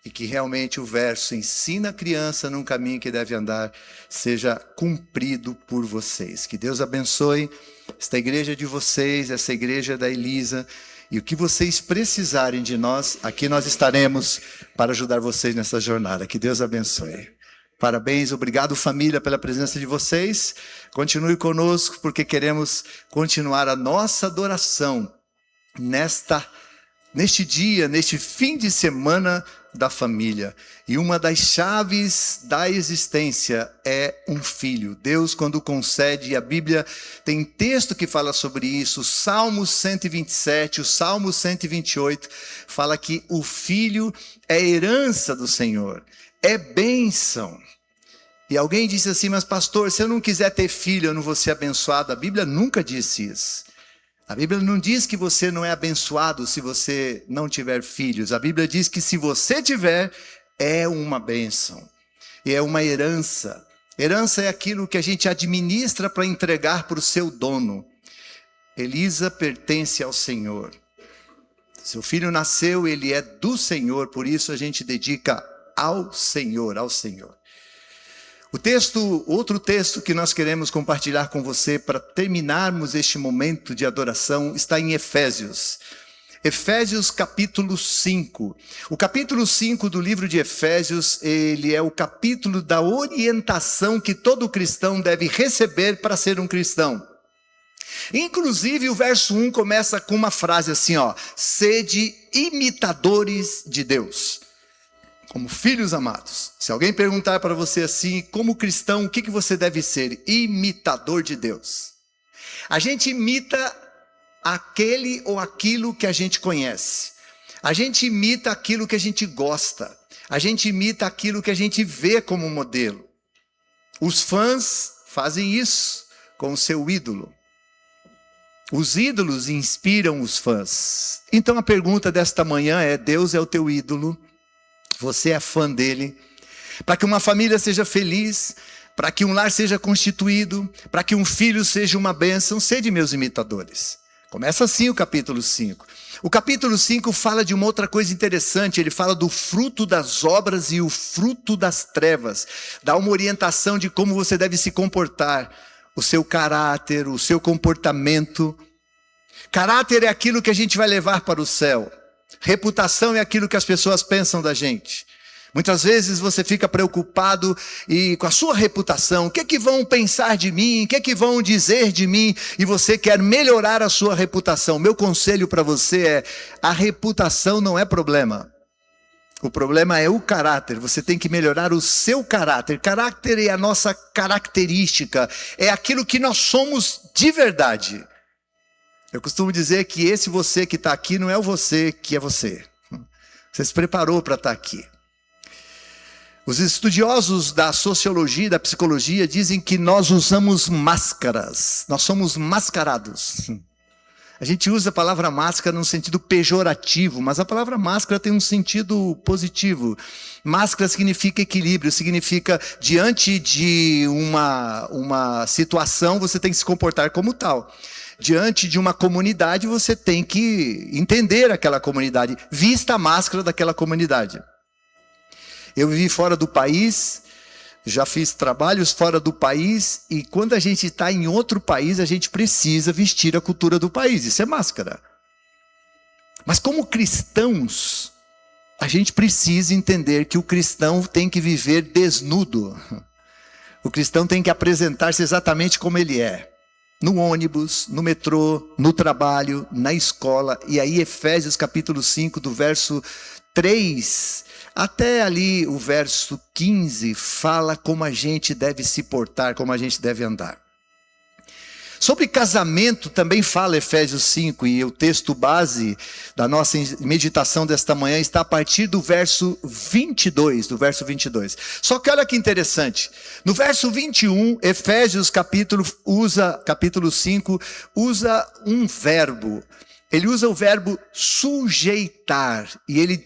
e que realmente o verso ensina a criança num caminho que deve andar, seja cumprido por vocês. Que Deus abençoe esta igreja de vocês, essa igreja da Elisa, e o que vocês precisarem de nós, aqui nós estaremos para ajudar vocês nessa jornada. Que Deus abençoe. Parabéns, obrigado família pela presença de vocês. Continue conosco porque queremos continuar a nossa adoração neste dia, neste fim de semana da família. E uma das chaves da existência é um filho. Deus, quando concede, a Bíblia tem texto que fala sobre isso, o Salmo 127, o Salmo 128, fala que o filho é herança do Senhor, é bênção. E alguém disse assim, mas pastor, se eu não quiser ter filho, eu não vou ser abençoado. A Bíblia nunca disse isso. A Bíblia não diz que você não é abençoado se você não tiver filhos. A Bíblia diz que se você tiver, é uma bênção. E é uma herança. Herança é aquilo que a gente administra para entregar para o seu dono. Elisa pertence ao Senhor. Seu filho nasceu, ele é do Senhor, por isso a gente dedica ao Senhor, ao Senhor. Outro texto que nós queremos compartilhar com você para terminarmos este momento de adoração está em Efésios. Efésios capítulo 5. O capítulo 5 do livro de Efésios, ele é o capítulo da orientação que todo cristão deve receber para ser um cristão. Inclusive o verso 1 começa com uma frase assim, ó: sede imitadores de Deus. Como filhos amados. Se alguém perguntar para você assim, como cristão, o que você deve ser? Imitador de Deus. A gente imita aquele ou aquilo que a gente conhece. A gente imita aquilo que a gente gosta. A gente imita aquilo que a gente vê como modelo. Os fãs fazem isso com o seu ídolo. Os ídolos inspiram os fãs. Então a pergunta desta manhã é: Deus é o teu ídolo? Você é fã dele? Para que uma família seja feliz, para que um lar seja constituído, para que um filho seja uma bênção, sede meus imitadores. Começa assim o capítulo 5. O capítulo 5 fala de uma outra coisa interessante, ele fala do fruto das obras e o fruto das trevas. Dá uma orientação de como você deve se comportar, o seu caráter, o seu comportamento. Caráter é aquilo que a gente vai levar para o céu. Reputação é aquilo que as pessoas pensam da gente. Muitas vezes você fica preocupado com a sua reputação. O que é que vão pensar de mim? O que é que vão dizer de mim? E você quer melhorar a sua reputação. Meu conselho para você é: a reputação não é problema. O problema é o caráter. Você tem que melhorar o seu caráter. Caráter é a nossa característica. É aquilo que nós somos de verdade. Eu costumo dizer que esse você que está aqui não é o você que é você. Você se preparou para estar aqui. Os estudiosos da sociologia e da psicologia dizem que nós usamos máscaras. Nós somos mascarados. A gente usa a palavra máscara num sentido pejorativo, mas a palavra máscara tem um sentido positivo. Máscara significa equilíbrio, significa diante de uma situação você tem que se comportar como tal. Diante de uma comunidade, você tem que entender aquela comunidade. Vista a máscara daquela comunidade. Eu vivi fora do país, já fiz trabalhos fora do país, e quando a gente está em outro país, a gente precisa vestir a cultura do país. Isso é máscara. Mas como cristãos, a gente precisa entender que o cristão tem que viver desnudo. O cristão tem que apresentar-se exatamente como ele é. No ônibus, no metrô, no trabalho, na escola. E aí Efésios capítulo 5, do verso 3 até ali o verso 15, fala como a gente deve se portar, como a gente deve andar. Sobre casamento também fala Efésios 5, e o texto base da nossa meditação desta manhã está a partir do verso 22, Só que olha que interessante, no verso 21, Efésios capítulo 5, usa um verbo. Ele usa o verbo sujeitar, e ele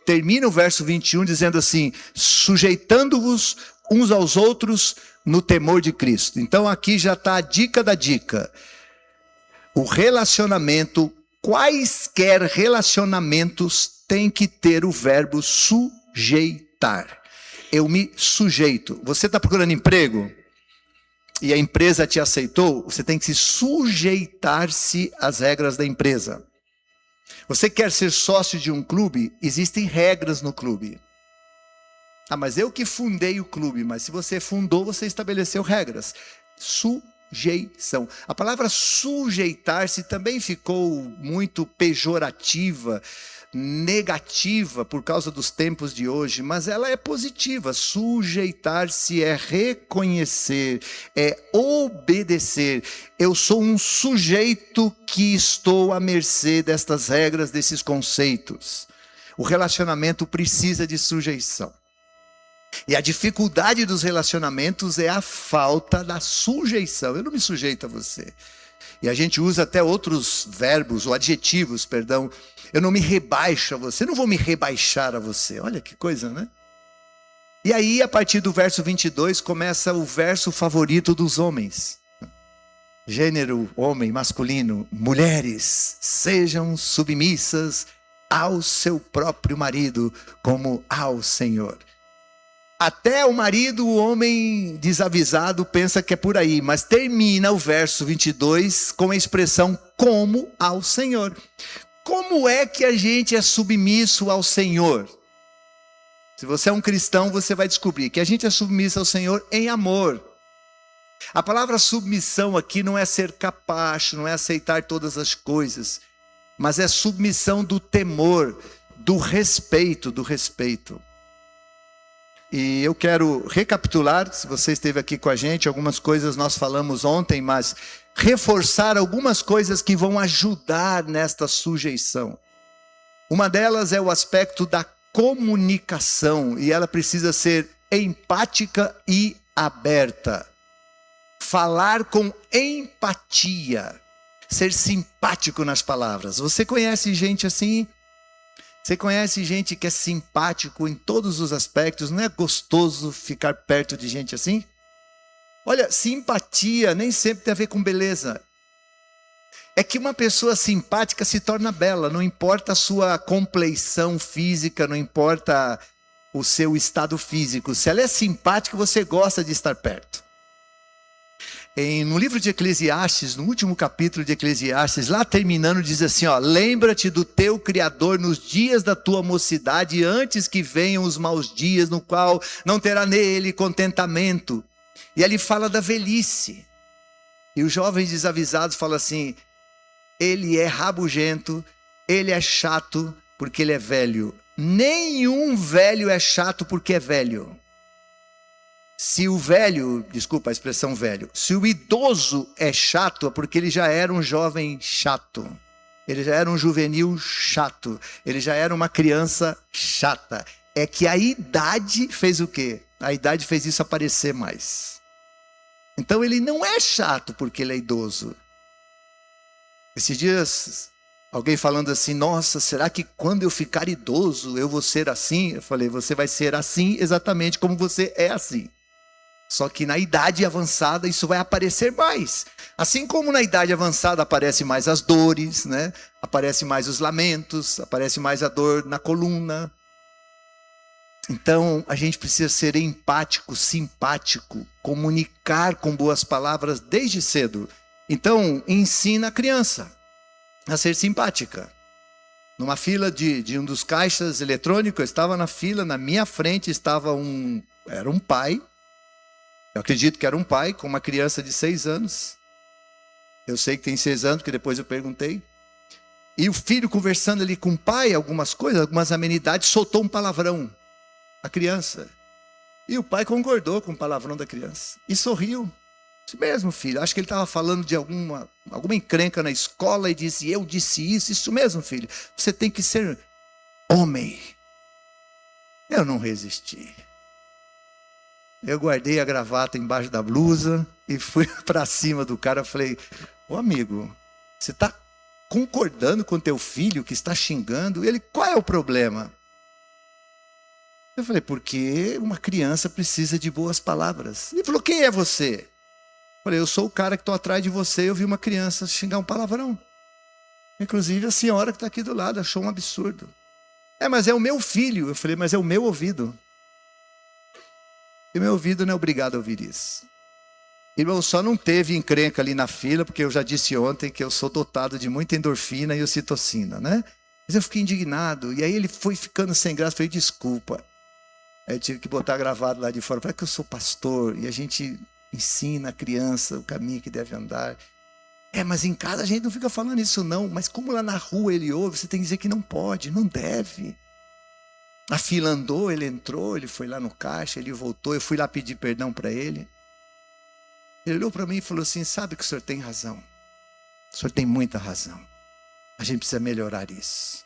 termina o verso 21 dizendo assim: sujeitando-vos uns aos outros no temor de Cristo. Então aqui já está a dica da dica. O relacionamento, quaisquer relacionamentos, tem que ter o verbo sujeitar. Eu me sujeito. Você está procurando emprego? E a empresa te aceitou? Você tem que se sujeitar-se às regras da empresa. Você quer ser sócio de um clube? Existem regras no clube. Ah, mas eu que fundei o clube. Mas se você fundou, você estabeleceu regras. Sujeição. A palavra sujeitar-se também ficou muito pejorativa, negativa por causa dos tempos de hoje, mas ela é positiva. Sujeitar-se é reconhecer, é obedecer. Eu sou um sujeito que estou à mercê destas regras, desses conceitos. O relacionamento precisa de sujeição. E a dificuldade dos relacionamentos é a falta da sujeição. Eu não me sujeito a você. E a gente usa até outros verbos, ou adjetivos, perdão. Eu não me rebaixo a você, eu não vou me rebaixar a você. Olha que coisa, né? E aí, a partir do verso 22, começa o verso favorito dos homens. Gênero, homem, masculino. Mulheres, sejam submissas ao seu próprio marido, como ao Senhor. Até o marido, o homem desavisado, pensa que é por aí. Mas termina o verso 22 com a expressão como ao Senhor. Como é que a gente é submisso ao Senhor? Se você é um cristão, você vai descobrir que a gente é submisso ao Senhor em amor. A palavra submissão aqui não é ser capacho, não é aceitar todas as coisas, mas é submissão do temor, do respeito, E eu quero recapitular, se você esteve aqui com a gente, algumas coisas nós falamos ontem, mas reforçar algumas coisas que vão ajudar nesta sujeição. Uma delas é o aspecto da comunicação, e ela precisa ser empática e aberta. Falar com empatia, ser simpático nas palavras. Você conhece gente assim? Você conhece gente que é simpático em todos os aspectos? Não é gostoso ficar perto de gente assim? Olha, simpatia nem sempre tem a ver com beleza. É que uma pessoa simpática se torna bela, não importa a sua compleição física, não importa o seu estado físico. Se ela é simpática, você gosta de estar perto. No livro de Eclesiastes, no último capítulo de Eclesiastes, lá terminando, diz assim, ó: lembra-te do teu Criador nos dias da tua mocidade, antes que venham os maus dias, no qual não terá nele contentamento. E ali fala da velhice. E os jovens desavisados falam assim: ele é rabugento, ele é chato porque ele é velho. Nenhum velho é chato porque é velho. Se o velho, desculpa a expressão velho, se o idoso é chato, é porque ele já era um jovem chato. Ele já era um juvenil chato. Ele já era uma criança chata. É que a idade fez o quê? A idade fez isso aparecer mais. Então ele não é chato porque ele é idoso. Esses dias, alguém falando assim: nossa, será que quando eu ficar idoso eu vou ser assim? Eu falei: você vai ser assim exatamente como você é assim. Só que na idade avançada isso vai aparecer mais. Assim como na idade avançada aparecem mais as dores, né? Aparecem mais os lamentos, aparece mais a dor na coluna. Então a gente precisa ser empático, simpático, comunicar com boas palavras desde cedo. Então ensina a criança a ser simpática. numa fila de um dos caixas eletrônicos. Eu estava na fila, na minha frente estava era um pai. Eu acredito que era um pai com uma criança de 6 anos. Eu sei que tem 6 anos, porque depois eu perguntei. E o filho conversando ali com o pai, algumas coisas, algumas amenidades, soltou um palavrão. A criança. E o pai concordou com o palavrão da criança. E sorriu. Isso mesmo, filho. Acho que ele estava falando de alguma encrenca na escola e disse, eu disse isso. Isso mesmo, filho. Você tem que ser homem. Eu não resisti. Eu guardei a gravata embaixo da blusa e fui para cima do cara. Falei, ô amigo, você está concordando com teu filho que está xingando? Ele, qual é o problema? Eu falei, porque uma criança precisa de boas palavras. Ele falou, quem é você? Eu falei, eu sou o cara que estou atrás de você. Eu vi uma criança xingar um palavrão. Inclusive a senhora que está aqui do lado achou um absurdo. Mas é o meu filho. Eu falei, mas é o meu ouvido. E meu ouvido não é obrigado a ouvir isso. Irmão, só não teve encrenca ali na fila, porque eu já disse ontem que eu sou dotado de muita endorfina e ocitocina, né? Mas eu fiquei indignado. E aí ele foi ficando sem graça. Eu falei, desculpa. Aí eu tive que botar gravado lá de fora. Eu falei, que eu sou pastor e a gente ensina a criança o caminho que deve andar. Mas em casa a gente não fica falando isso não. Mas como lá na rua ele ouve, você tem que dizer que não pode, não deve. A fila andou, ele entrou, ele foi lá no caixa, ele voltou, eu fui lá pedir perdão para ele. Ele olhou para mim e falou assim, sabe que o senhor tem razão. O senhor tem muita razão. A gente precisa melhorar isso.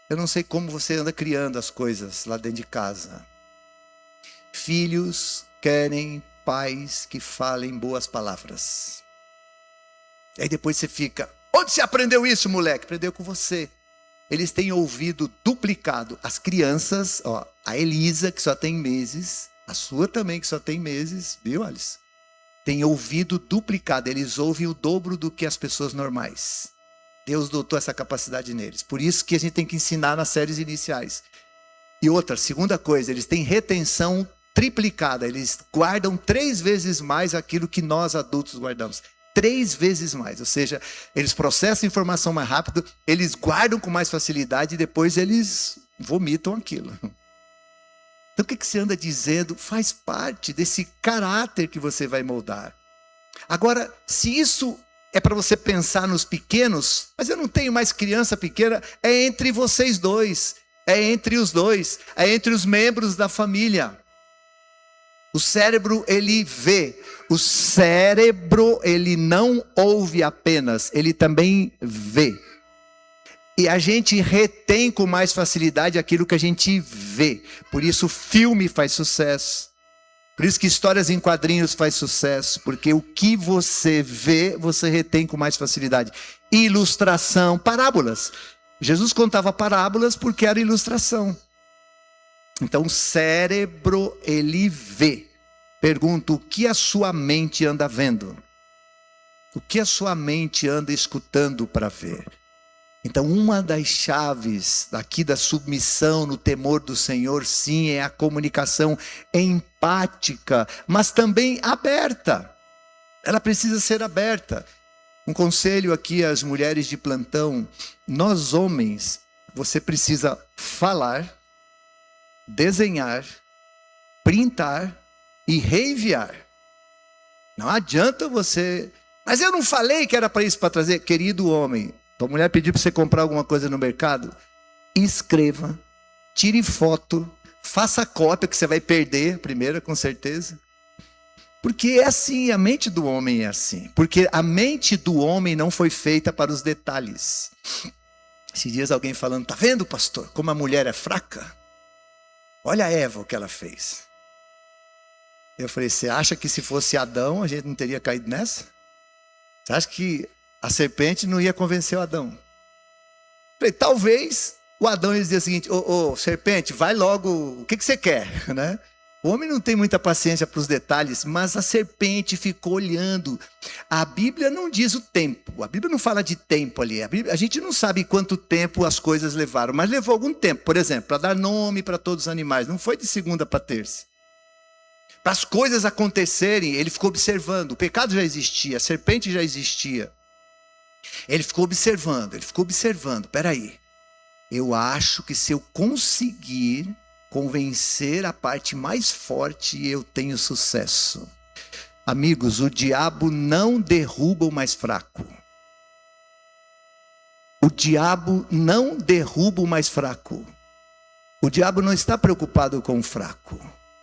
Eu não sei como você anda criando as coisas lá dentro de casa. Filhos querem pais que falem boas palavras. Aí depois você fica, onde você aprendeu isso, moleque? Aprendeu com você. Eles têm ouvido duplicado. As crianças, a Elisa, que só tem meses, a sua também, que só tem meses, viu, Alice? Tem ouvido duplicado. Eles ouvem o dobro do que as pessoas normais. Deus dotou essa capacidade neles. Por isso que a gente tem que ensinar nas séries iniciais. E outra, segunda coisa, eles têm retenção triplicada. Eles guardam 3 vezes mais aquilo que nós adultos guardamos. 3 vezes mais, ou seja, eles processam informação mais rápido, eles guardam com mais facilidade e depois eles vomitam aquilo. Então o que você anda dizendo faz parte desse caráter que você vai moldar. Agora, se isso é para você pensar nos pequenos, mas eu não tenho mais criança pequena, é entre vocês dois, é entre os dois, é entre os membros da família. O cérebro, ele vê. O cérebro, ele não ouve apenas, ele também vê. E a gente retém com mais facilidade aquilo que a gente vê. Por isso o filme faz sucesso. Por isso que histórias em quadrinhos faz sucesso. Porque o que você vê, você retém com mais facilidade. Ilustração, parábolas. Jesus contava parábolas porque era ilustração. Então o cérebro, ele vê. Pergunto, o que a sua mente anda vendo? O que a sua mente anda escutando para ver? Então uma das chaves daqui da submissão no temor do Senhor, sim, é a comunicação empática, mas também aberta. Ela precisa ser aberta. Um conselho aqui às mulheres de plantão, nós homens, você precisa falar, desenhar, printar e reenviar. Não adianta você, mas eu não falei que era para isso, para trazer. Querido homem, tua mulher pediu para você comprar alguma coisa no mercado, escreva, tire foto, faça cópia que você vai perder, primeira com certeza. Porque é assim, a mente do homem é assim. Porque a mente do homem não foi feita para os detalhes. Esses dias alguém falando, tá vendo, pastor, como a mulher é fraca? Olha a Eva, o que ela fez. Eu falei, você acha que se fosse Adão, a gente não teria caído nessa? Você acha que a serpente não ia convencer o Adão? Eu falei, talvez o Adão ia dizer o seguinte, ô serpente, vai logo, o que você quer, né? O homem não tem muita paciência para os detalhes, mas a serpente ficou olhando. A Bíblia não diz o tempo, a Bíblia não fala de tempo ali. A gente não sabe quanto tempo as coisas levaram, mas levou algum tempo. Por exemplo, para dar nome para todos os animais, não foi de segunda para terça. Para as coisas acontecerem, ele ficou observando. O pecado já existia, a serpente já existia. Ele ficou observando. Peraí, eu acho que se eu conseguir convencer a parte mais forte, eu tenho sucesso. Amigos, o diabo não derruba o mais fraco. O diabo não derruba o mais fraco. O diabo não está preocupado com o fraco.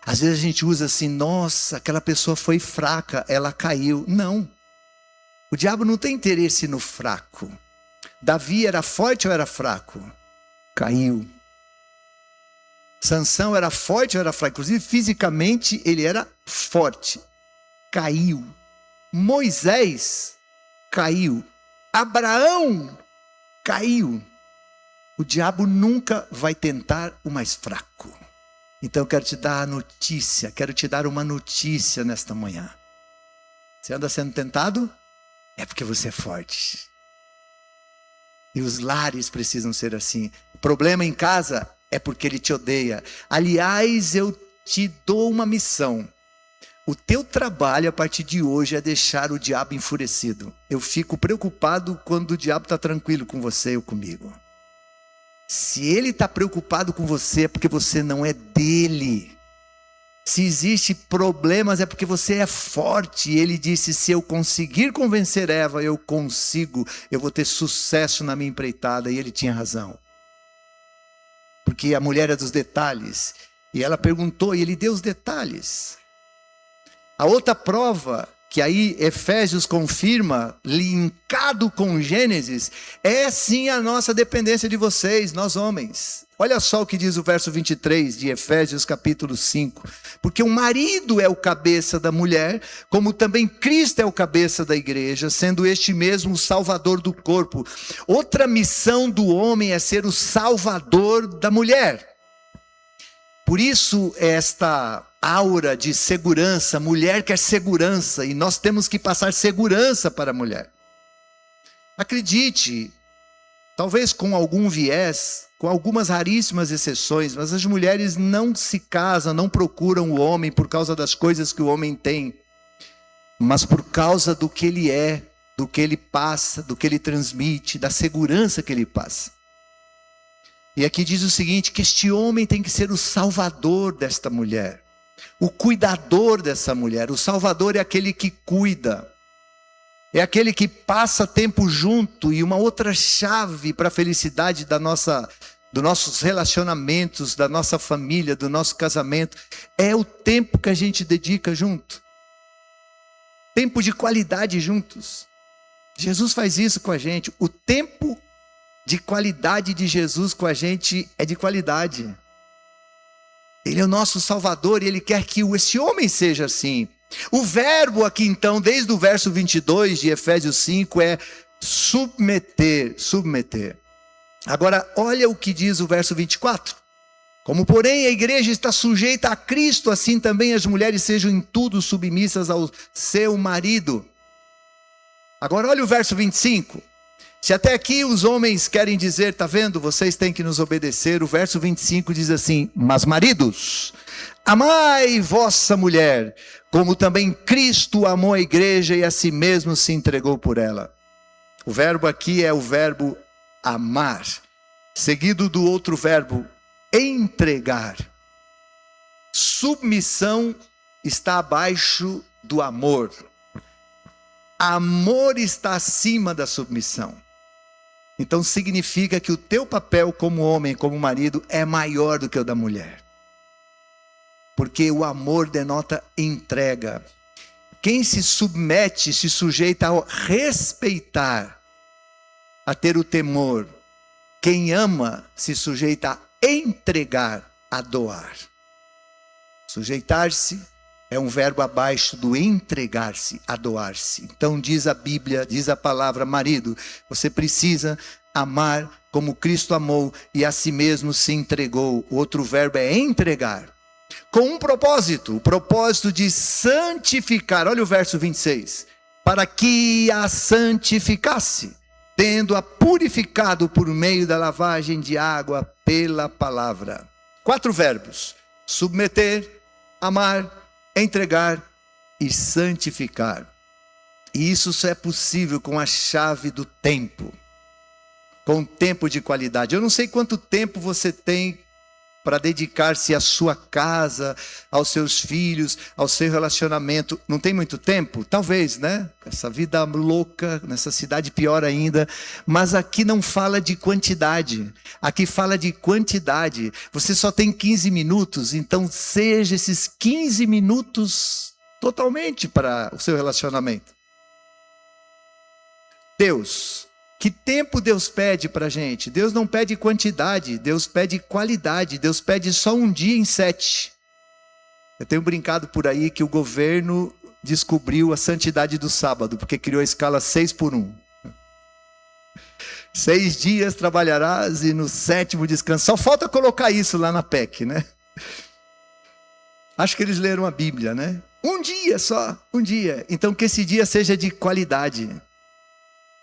Às vezes a gente usa assim, nossa, aquela pessoa foi fraca, ela caiu. Não. O diabo não tem interesse no fraco. Davi era forte ou era fraco? Caiu. Sansão era forte ou era fraco? Inclusive fisicamente ele era forte. Caiu. Moisés caiu. Abraão caiu. O diabo nunca vai tentar o mais fraco. Então eu quero te dar uma notícia nesta manhã. Você anda sendo tentado? É porque você é forte. E os lares precisam ser assim. O problema em casa é porque ele te odeia. Aliás, eu te dou uma missão. O teu trabalho a partir de hoje é deixar o diabo enfurecido. Eu fico preocupado quando o diabo está tranquilo com você ou comigo. Se ele está preocupado com você é porque você não é dele. Se existe problemas é porque você é forte. Ele disse, se eu conseguir convencer Eva, eu consigo. Eu vou ter sucesso na minha empreitada. E ele tinha razão. Porque a mulher é dos detalhes. E ela perguntou e ele deu os detalhes. A outra prova, que aí Efésios confirma, linkado com Gênesis, é sim a nossa dependência de vocês, nós homens. Olha só o que diz o verso 23 de Efésios capítulo 5. Porque o marido é o cabeça da mulher, como também Cristo é o cabeça da igreja, sendo este mesmo o salvador do corpo. Outra missão do homem é ser o salvador da mulher. Por isso esta aura de segurança, mulher quer segurança e nós temos que passar segurança para a mulher. Acredite, talvez com algum viés, com algumas raríssimas exceções, mas as mulheres não se casam, não procuram o homem por causa das coisas que o homem tem, mas por causa do que ele é, do que ele passa, do que ele transmite, da segurança que ele passa. E aqui diz o seguinte, que este homem tem que ser o salvador desta mulher. O cuidador dessa mulher. O salvador é aquele que cuida. É aquele que passa tempo junto. E uma outra chave para a felicidade dos nossos relacionamentos, da nossa família, do nosso casamento, é o tempo que a gente dedica junto. Tempo de qualidade juntos. Jesus faz isso com a gente. O tempo de qualidade de Jesus com a gente é de qualidade. Ele é o nosso Salvador e Ele quer que esse homem seja assim. O verbo aqui então, desde o verso 22 de Efésios 5 é submeter. Agora olha o que diz o verso 24. Como porém a igreja está sujeita a Cristo, assim também as mulheres sejam em tudo submissas ao seu marido. Agora olha o verso 25. Se até aqui os homens querem dizer, tá vendo, vocês têm que nos obedecer, o verso 25 diz assim, mas maridos, amai vossa mulher, como também Cristo amou a igreja e a si mesmo se entregou por ela. O verbo aqui é o verbo amar, seguido do outro verbo entregar. Submissão está abaixo do amor. Amor está acima da submissão. Então significa que o teu papel como homem, como marido, é maior do que o da mulher. Porque o amor denota entrega. Quem se submete, se sujeita a respeitar, a ter o temor. Quem ama, se sujeita a entregar, a doar. Sujeitar-se é um verbo abaixo do entregar-se, a doar-se. Então diz a Bíblia, diz a palavra, marido, você precisa amar como Cristo amou e a si mesmo se entregou. O outro verbo é entregar. Com um propósito, o propósito de santificar. Olha o verso 26. Para que a santificasse, tendo-a purificado por meio da lavagem de água pela palavra. 4 verbos. Submeter, amar, entregar e santificar. E isso só é possível com a chave do tempo. Com tempo de qualidade. Eu não sei quanto tempo você tem para dedicar-se à sua casa, aos seus filhos, ao seu relacionamento. Não tem muito tempo? Talvez, né? Essa vida louca, nessa cidade pior ainda. Mas aqui não fala de quantidade. Aqui fala de quantidade. Você só tem 15 minutos, então seja esses 15 minutos totalmente para o seu relacionamento. Deus, que tempo Deus pede para a gente? Deus não pede quantidade, Deus pede qualidade. Deus pede só um dia em 7. Eu tenho brincado por aí que o governo descobriu a santidade do sábado, porque criou a escala 6x1. 6 dias trabalharás e no 7º descanso. Só falta colocar isso lá na PEC, né? Acho que eles leram a Bíblia, né? Um dia só, um dia. Então que esse dia seja de qualidade.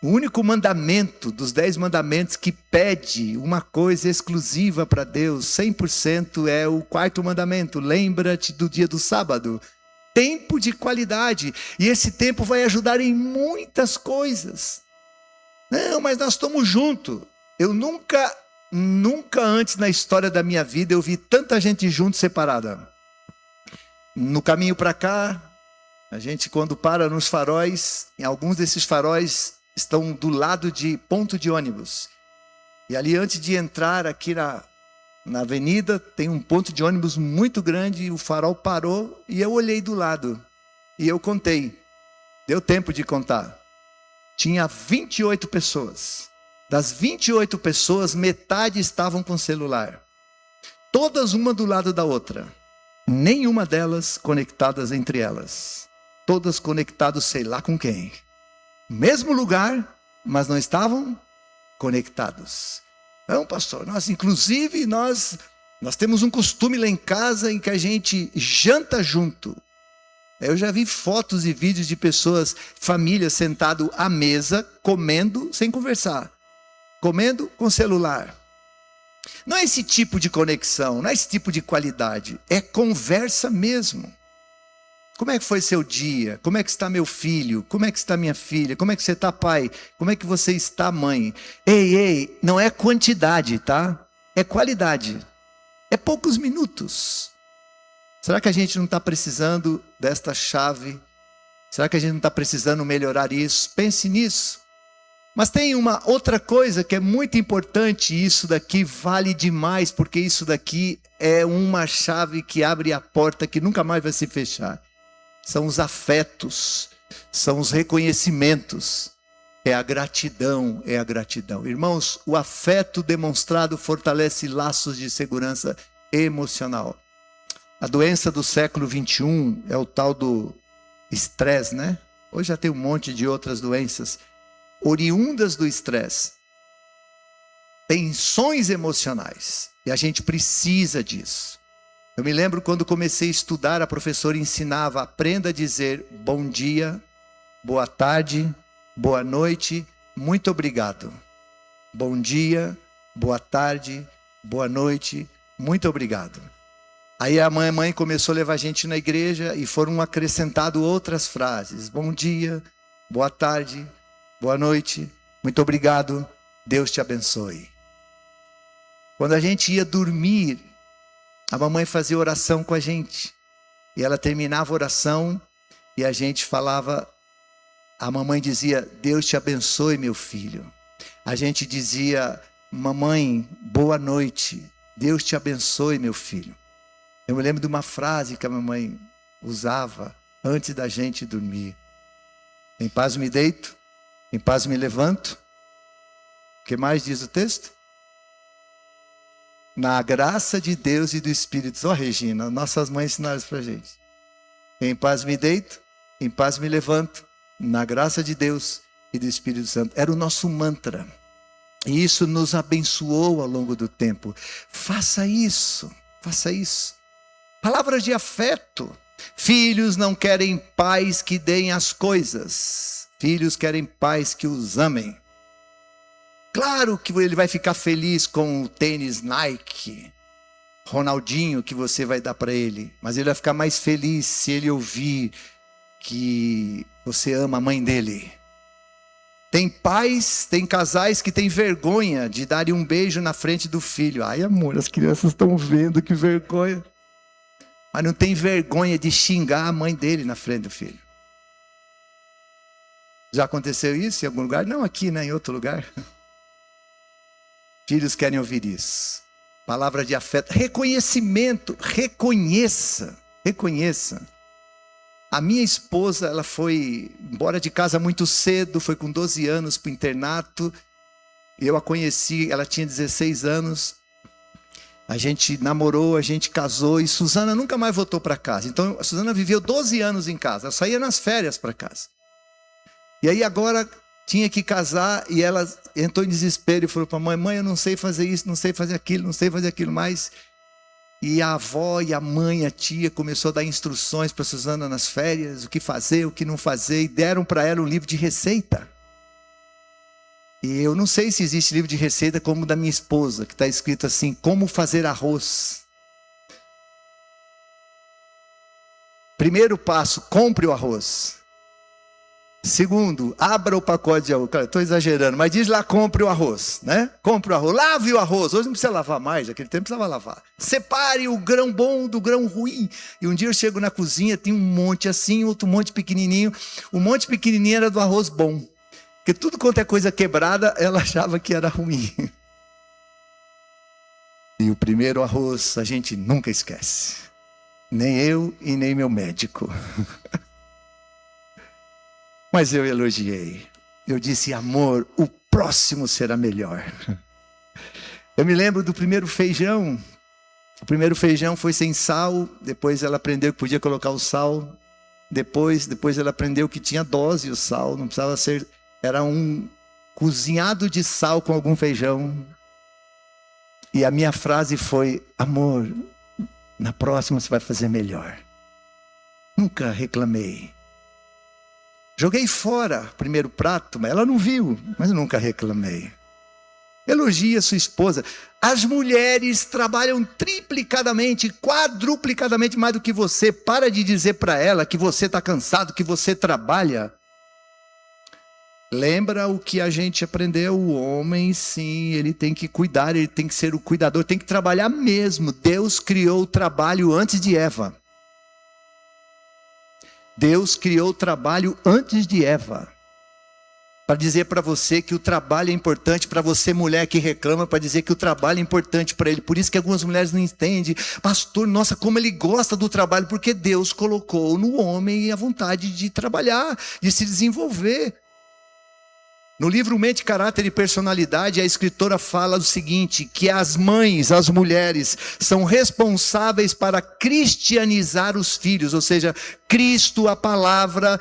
O único mandamento dos 10 mandamentos que pede uma coisa exclusiva para Deus, 100%, é o 4º mandamento. Lembra-te do dia do sábado. Tempo de qualidade. E esse tempo vai ajudar em muitas coisas. Não, mas nós estamos juntos. Eu nunca antes na história da minha vida eu vi tanta gente junto separada. No caminho para cá, a gente quando para nos faróis, em alguns desses faróis estão do lado de ponto de ônibus. E ali antes de entrar aqui na avenida, tem um ponto de ônibus muito grande, e o farol parou e eu olhei do lado. E eu contei. Deu tempo de contar. Tinha 28 pessoas. Das 28 pessoas, metade estavam com celular. Todas uma do lado da outra. Nenhuma delas conectadas entre elas. Todas conectadas sei lá com quem. Mesmo lugar, mas não estavam conectados. Não, pastor, nós temos um costume lá em casa em que a gente janta junto. Eu já vi fotos e vídeos de pessoas, famílias sentado à mesa, comendo sem conversar. Comendo com celular. Não é esse tipo de conexão, não é esse tipo de qualidade. É conversa mesmo. Como é que foi seu dia? Como é que está meu filho? Como é que está minha filha? Como é que você está, pai? Como é que você está, mãe? Ei, não é quantidade, tá? É qualidade. É poucos minutos. Será que a gente não está precisando desta chave? Será que a gente não está precisando melhorar isso? Pense nisso. Mas tem uma outra coisa que é muito importante, e isso daqui vale demais, porque isso daqui é uma chave que abre a porta que nunca mais vai se fechar. São os afetos, são os reconhecimentos, é a gratidão, é a gratidão. Irmãos, o afeto demonstrado fortalece laços de segurança emocional. A doença do século 21 é o tal do estresse, né? Hoje já tem um monte de outras doenças oriundas do estresse. Tensões emocionais, e a gente precisa disso. Eu me lembro quando comecei a estudar, a professora ensinava, aprenda a dizer bom dia, boa tarde, boa noite, muito obrigado. Bom dia, boa tarde, boa noite, muito obrigado. Aí a mãe começou a levar a gente na igreja e foram acrescentando outras frases. Bom dia, boa tarde, boa noite, muito obrigado, Deus te abençoe. Quando a gente ia dormir, a mamãe fazia oração com a gente. E ela terminava a oração e a gente falava, a mamãe dizia, Deus te abençoe, meu filho. A gente dizia, mamãe, boa noite, Deus te abençoe, meu filho. Eu me lembro de uma frase que a mamãe usava antes da gente dormir. Em paz me deito, em paz me levanto. O que mais diz o texto? Na graça de Deus e do Espírito. Ó, Regina, nossas mães ensinaram isso pra gente. Em paz me deito, em paz me levanto, na graça de Deus e do Espírito Santo. Era o nosso mantra. E isso nos abençoou ao longo do tempo. Faça isso, faça isso. Palavras de afeto. Filhos não querem pais que deem as coisas. Filhos querem pais que os amem. Claro que ele vai ficar feliz com o tênis Nike, Ronaldinho, que você vai dar para ele. Mas ele vai ficar mais feliz se ele ouvir que você ama a mãe dele. Tem pais, tem casais que têm vergonha de darem um beijo na frente do filho. Ai, amor, as crianças estão vendo, que vergonha. Mas não tem vergonha de xingar a mãe dele na frente do filho. Já aconteceu isso em algum lugar? Não aqui, né? Em outro lugar. Filhos querem ouvir isso. Palavra de afeto. Reconhecimento. Reconheça. Reconheça. A minha esposa, ela foi embora de casa muito cedo, foi com 12 anos para o internato. Eu a conheci, ela tinha 16 anos. A gente namorou, a gente casou e Suzana nunca mais voltou para casa. Então, a Suzana viveu 12 anos em casa. Ela só ia nas férias para casa. E aí agora tinha que casar e ela entrou em desespero e falou para a mãe: mãe, eu não sei fazer isso, não sei fazer aquilo, não sei fazer aquilo mais. E a avó e a mãe, a tia, começou a dar instruções para Suzana nas férias, o que fazer, o que não fazer, e deram para ela um livro de receita. E eu não sei se existe livro de receita como o da minha esposa, que está escrito assim: como fazer arroz. Primeiro passo, compre o arroz. Segundo, abra o pacote de arroz. Cara, estou exagerando, mas diz lá: compre o arroz, né? Compre o arroz, lave o arroz. Hoje não precisa lavar mais, naquele tempo precisava lavar. Separe o grão bom do grão ruim. E um dia eu chego na cozinha, tem um monte assim, outro monte pequenininho. O monte pequenininho era do arroz bom. Porque tudo quanto é coisa quebrada, ela achava que era ruim. E o primeiro arroz a gente nunca esquece. Nem eu e nem meu médico. Mas eu elogiei. Eu disse: amor, o próximo será melhor. Eu me lembro do primeiro feijão. O primeiro feijão foi sem sal. Depois ela aprendeu que podia colocar o sal. Depois ela aprendeu que tinha dose o sal. Não precisava ser... Era um cozinhado de sal com algum feijão. E a minha frase foi: amor, na próxima você vai fazer melhor. Nunca reclamei. Joguei fora o primeiro prato, mas ela não viu, mas eu nunca reclamei. Elogie a sua esposa. As mulheres trabalham triplicadamente, quadruplicadamente mais do que você. Para de dizer para ela que você está cansado, que você trabalha. Lembra o que a gente aprendeu? O homem, sim, ele tem que cuidar, ele tem que ser o cuidador, tem que trabalhar mesmo. Deus criou o trabalho antes de Eva. Deus criou o trabalho antes de Eva. Para dizer para você que o trabalho é importante, para você mulher que reclama, para dizer que o trabalho é importante para ele. Por isso que algumas mulheres não entendem. Pastor, nossa, como ele gosta do trabalho, porque Deus colocou no homem a vontade de trabalhar, de se desenvolver. No livro Mente, Caráter e Personalidade, a escritora fala o seguinte: que as mães, as mulheres, são responsáveis para cristianizar os filhos, ou seja, Cristo, a palavra,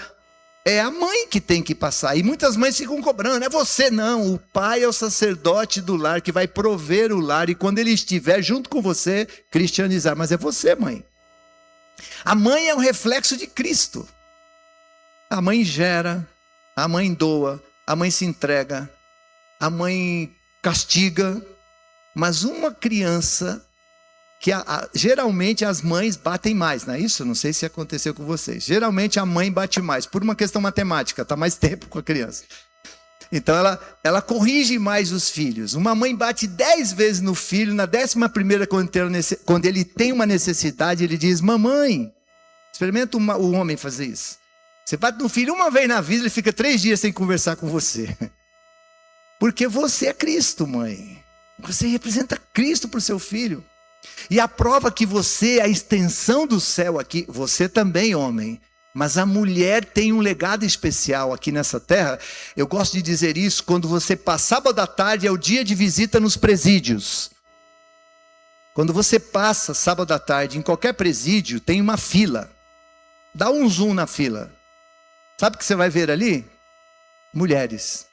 é a mãe que tem que passar. E muitas mães ficam cobrando: é você não, o pai é o sacerdote do lar, que vai prover o lar, e quando ele estiver junto com você, cristianizar. Mas é você, mãe. A mãe é um reflexo de Cristo. A mãe gera, a mãe doa, a mãe se entrega, a mãe castiga, mas uma criança que geralmente as mães batem mais, não é isso? Não sei se aconteceu com vocês. Geralmente a mãe bate mais, por uma questão matemática, está mais tempo com a criança. Então ela corrige mais os filhos. Uma mãe bate 10 vezes no filho, na 11ª, quando ele tem uma necessidade, ele diz: mamãe, experimenta o homem fazer isso. Você bate no filho uma vez na vida, ele fica 3 dias sem conversar com você. Porque você é Cristo, mãe. Você representa Cristo para o seu filho. E a prova que você é a extensão do céu aqui, você também, homem. Mas a mulher tem um legado especial aqui nessa terra. Eu gosto de dizer isso: quando você passa sábado à tarde, é o dia de visita nos presídios. Quando você passa sábado à tarde em qualquer presídio, tem uma fila. Dá um zoom na fila. Sabe o que você vai ver ali? Mulheres.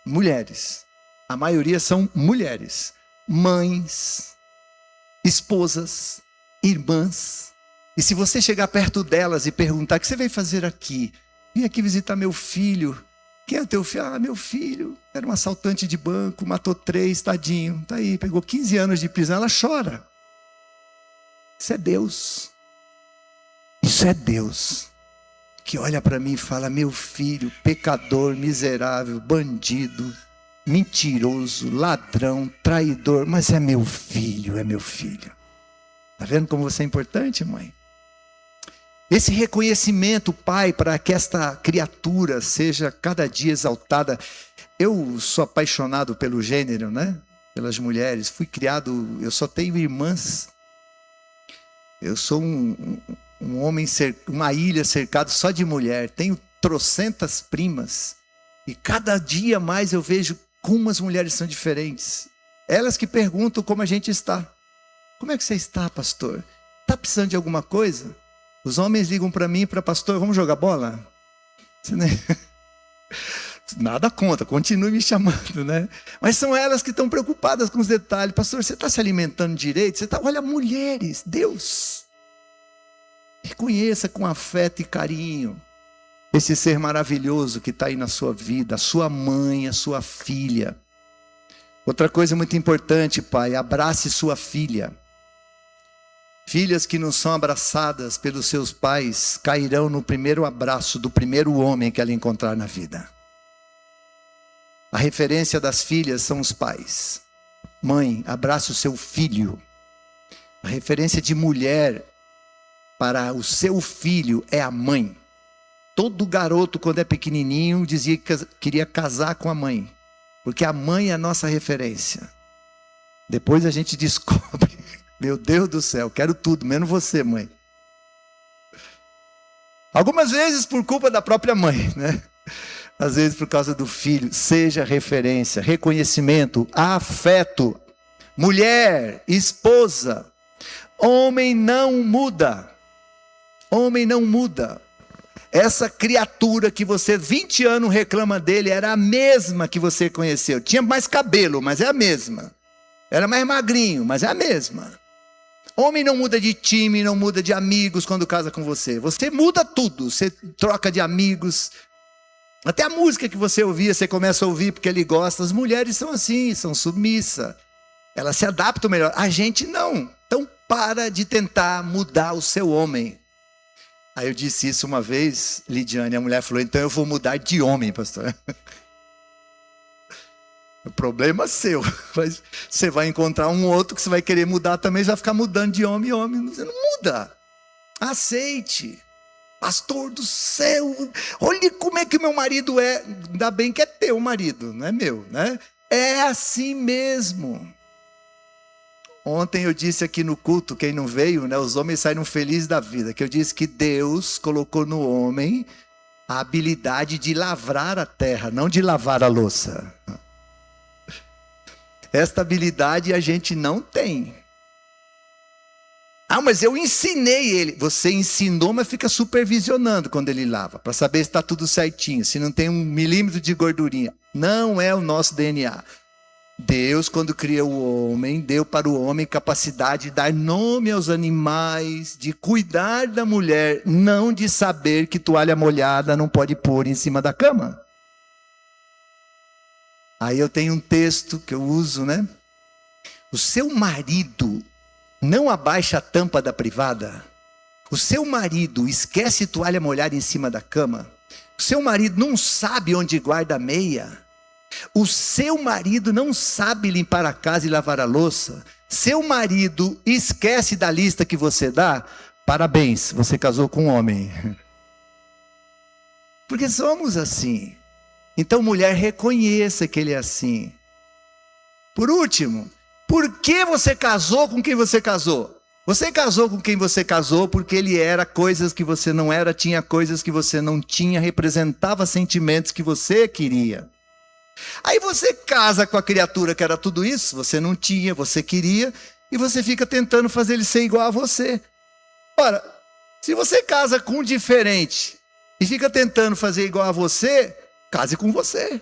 Mulheres. A maioria são mulheres. Mães, esposas, irmãs. E se você chegar perto delas e perguntar: o que você veio fazer aqui? Vim aqui visitar meu filho. Quem é teu filho? Ah, meu filho era um assaltante de banco, matou 3, tadinho. Tá aí, pegou 15 anos de prisão. Ela chora. Isso é Deus. Isso é Deus. que olha para mim e fala: meu filho, pecador, miserável, bandido, mentiroso, ladrão, traidor, mas é meu filho, é meu filho. Está vendo como você é importante, mãe? Esse reconhecimento, pai, para que esta criatura seja cada dia exaltada. Eu sou apaixonado pelo gênero, né? Pelas mulheres. Fui criado, eu só tenho irmãs. Eu sou um homem, uma ilha cercado só de mulher. Tenho trocentas primas. E cada dia mais eu vejo como as mulheres são diferentes. Elas que perguntam como a gente está. Como é que você está, pastor? Está precisando de alguma coisa? Os homens ligam para mim e para pastor: vamos jogar bola? Nada contra, continue me chamando, né? Mas são elas que estão preocupadas com os detalhes. Pastor, você está se alimentando direito? Você está... Olha, mulheres, Deus. Reconheça com afeto e carinho esse ser maravilhoso que está aí na sua vida, a sua mãe, a sua filha. Outra coisa muito importante, pai: abrace sua filha. Filhas que não são abraçadas pelos seus pais cairão no primeiro abraço do primeiro homem que ela encontrar na vida. A referência das filhas são os pais. Mãe, abrace o seu filho. A referência de mulher para o seu filho é a mãe. Todo garoto, quando é pequenininho, dizia que queria casar com a mãe, porque a mãe é a nossa referência. Depois a gente descobre: meu Deus do céu, quero tudo, menos você, mãe. Algumas vezes por culpa da própria mãe, né? Às vezes por causa do filho. Seja referência, reconhecimento, afeto. Mulher, esposa. Homem não muda. Homem não muda. Essa criatura que você 20 anos reclama dele era a mesma que você conheceu. Tinha mais cabelo, mas é a mesma. Era mais magrinho, mas é a mesma. Homem não muda de time, não muda de amigos quando casa com você. Você muda tudo, você troca de amigos. Até a música que você ouvia, você começa a ouvir porque ele gosta. As mulheres são assim, são submissas. Elas se adaptam melhor. A gente não. Então para de tentar mudar o seu homem. Aí eu disse isso uma vez, Lidiane, a mulher falou: então eu vou mudar de homem, pastor. O problema é seu. Mas você vai encontrar um outro que você vai querer mudar também, você vai ficar mudando de homem em homem. Você não muda. Aceite. Pastor do céu, olha como é que meu marido é. Ainda bem que é teu marido, não é meu, né? É assim mesmo. Ontem eu disse aqui no culto, quem não veio, né? Os homens saíram felizes da vida. Que eu disse que Deus colocou no homem a habilidade de lavrar a terra, não de lavar a louça. Esta habilidade a gente não tem. Ah, mas eu ensinei ele. Você ensinou, mas fica supervisionando quando ele lava, para saber se está tudo certinho, se não tem 1 milímetro de gordurinha. Não é o nosso DNA. Deus, quando criou o homem, deu para o homem capacidade de dar nome aos animais, de cuidar da mulher, não de saber que toalha molhada não pode pôr em cima da cama. Aí eu tenho um texto que eu uso, né? O seu marido não abaixa a tampa da privada. O seu marido esquece toalha molhada em cima da cama. O seu marido não sabe onde guarda a meia. O seu marido não sabe limpar a casa e lavar a louça. Seu marido esquece da lista que você dá. Parabéns, você casou com um homem. Porque somos assim. Então, mulher, reconheça que ele é assim. Por último, por que você casou com quem você casou? Você casou com quem você casou porque ele era coisas que você não era, tinha coisas que você não tinha, representava sentimentos que você queria. Aí você casa com a criatura que era tudo isso, você não tinha, você queria, e você fica tentando fazer ele ser igual a você. Ora, se você casa com um diferente e fica tentando fazer igual a você, case com você.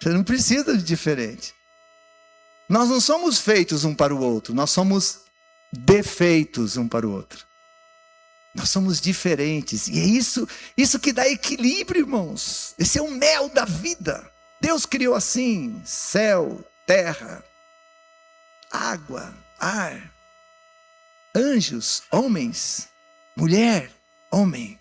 Você não precisa de diferente. Nós não somos feitos um para o outro, nós somos defeitos um para o outro. Nós somos diferentes. E é isso que dá equilíbrio, irmãos. Esse é o mel da vida. Deus criou assim: céu, terra, água, ar, anjos, homens, mulher, homem.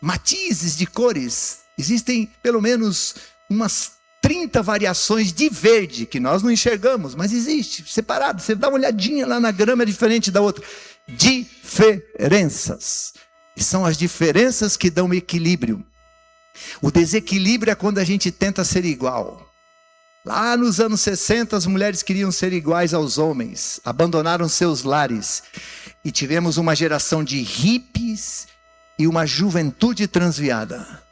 matizes de cores. Existem pelo menos umas 30 variações de verde que nós não enxergamos, mas existe, separado. Você dá uma olhadinha lá na grama, é diferente da outra. Diferenças. E são as diferenças que dão equilíbrio. O desequilíbrio é quando a gente tenta ser igual. Lá nos anos 60, as mulheres queriam ser iguais aos homens, abandonaram seus lares. E tivemos uma geração de hippies e uma juventude transviada.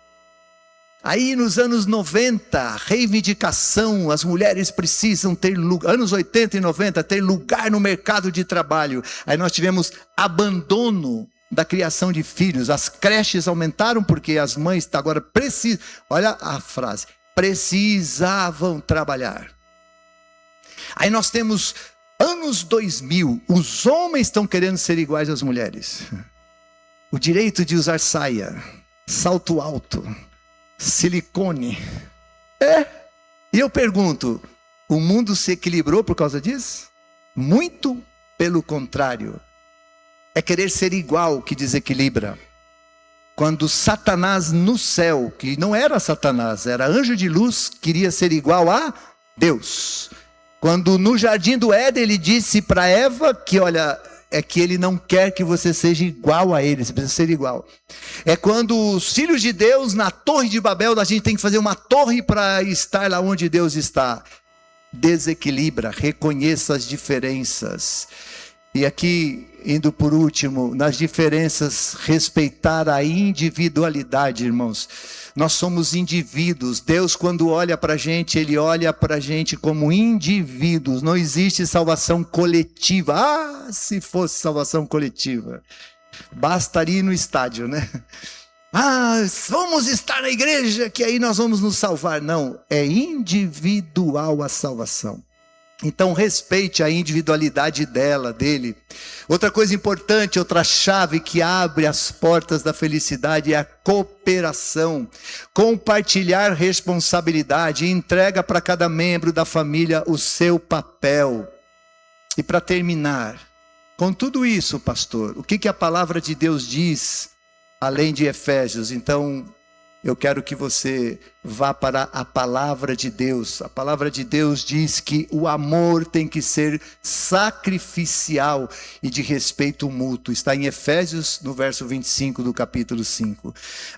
Aí nos anos 90, reivindicação, as mulheres precisam ter lugar, anos 80 e 90, ter lugar no mercado de trabalho. Aí nós tivemos abandono da criação de filhos, as creches aumentaram porque as mães agora precisam, olha a frase, precisavam trabalhar. Aí nós temos anos 2000, os homens estão querendo ser iguais às mulheres. O direito de usar saia, salto alto, silicone. E eu pergunto, o mundo se equilibrou por causa disso? Muito pelo contrário. É querer ser igual que desequilibra. Quando Satanás no céu, que não era Satanás, era anjo de luz, queria ser igual a Deus. Quando no jardim do Éden ele disse para Eva que, olha, é que ele não quer que você seja igual a ele, você precisa ser igual. É quando os filhos de Deus, na torre de Babel, a gente tem que fazer uma torre para estar lá onde Deus está. Desequilibra, reconheça as diferenças. E aqui, indo por último, nas diferenças, respeitar a individualidade, irmãos. Nós somos indivíduos. Deus, quando olha para a gente, Ele olha para a gente como indivíduos. Não existe salvação coletiva. Ah, se fosse salvação coletiva. Bastaria ir no estádio, né? Ah, vamos estar na igreja que aí nós vamos nos salvar. Não, é individual a salvação. Então respeite a individualidade dele. Outra coisa importante, outra chave que abre as portas da felicidade é a cooperação. Compartilhar responsabilidade e entrega para cada membro da família o seu papel. E para terminar, com tudo isso, pastor, o que a palavra de Deus diz além de Efésios? Então, eu quero que você vá para a palavra de Deus. A palavra de Deus diz que o amor tem que ser sacrificial e de respeito mútuo. Está em Efésios, no verso 25 do capítulo 5.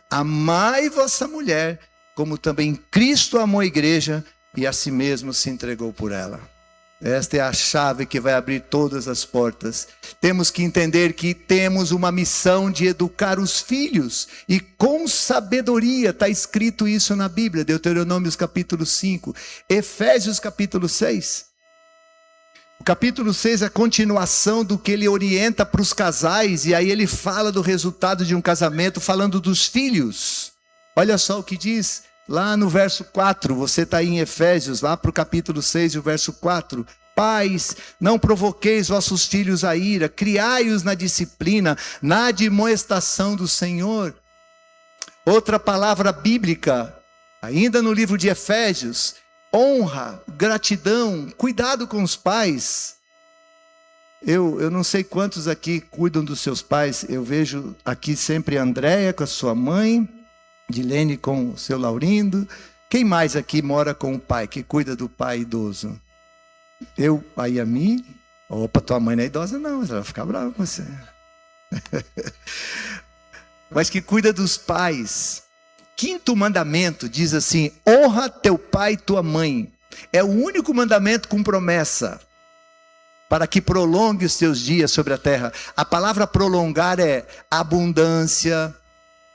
Amai vossa mulher, como também Cristo amou a igreja e a si mesmo se entregou por ela. Esta é a chave que vai abrir todas as portas. Temos que entender que temos uma missão de educar os filhos. E com sabedoria, está escrito isso na Bíblia. Deuteronômio capítulo 5. Efésios capítulo 6. O capítulo 6 é a continuação do que ele orienta para os casais. E aí ele fala do resultado de um casamento, falando dos filhos. Olha só o que diz. Lá no verso 4, você está aí em Efésios, lá para o capítulo 6 e o verso 4. Pais, não provoqueis vossos filhos a ira, criai-os na disciplina, na admoestação do Senhor. Outra palavra bíblica, ainda no livro de Efésios, honra, gratidão, cuidado com os pais. Eu não sei quantos aqui cuidam dos seus pais, eu vejo aqui sempre a Andréia com a sua mãe, Dilene com o seu Laurindo. Quem mais aqui mora com o pai, que cuida do pai idoso? Eu, a Yami. Opa, tua mãe não é idosa não, ela vai ficar brava com você. Mas que cuida dos pais. Quinto mandamento diz assim: honra teu pai e tua mãe. É o único mandamento com promessa, para que prolongue os teus dias sobre a terra. A palavra prolongar é abundância,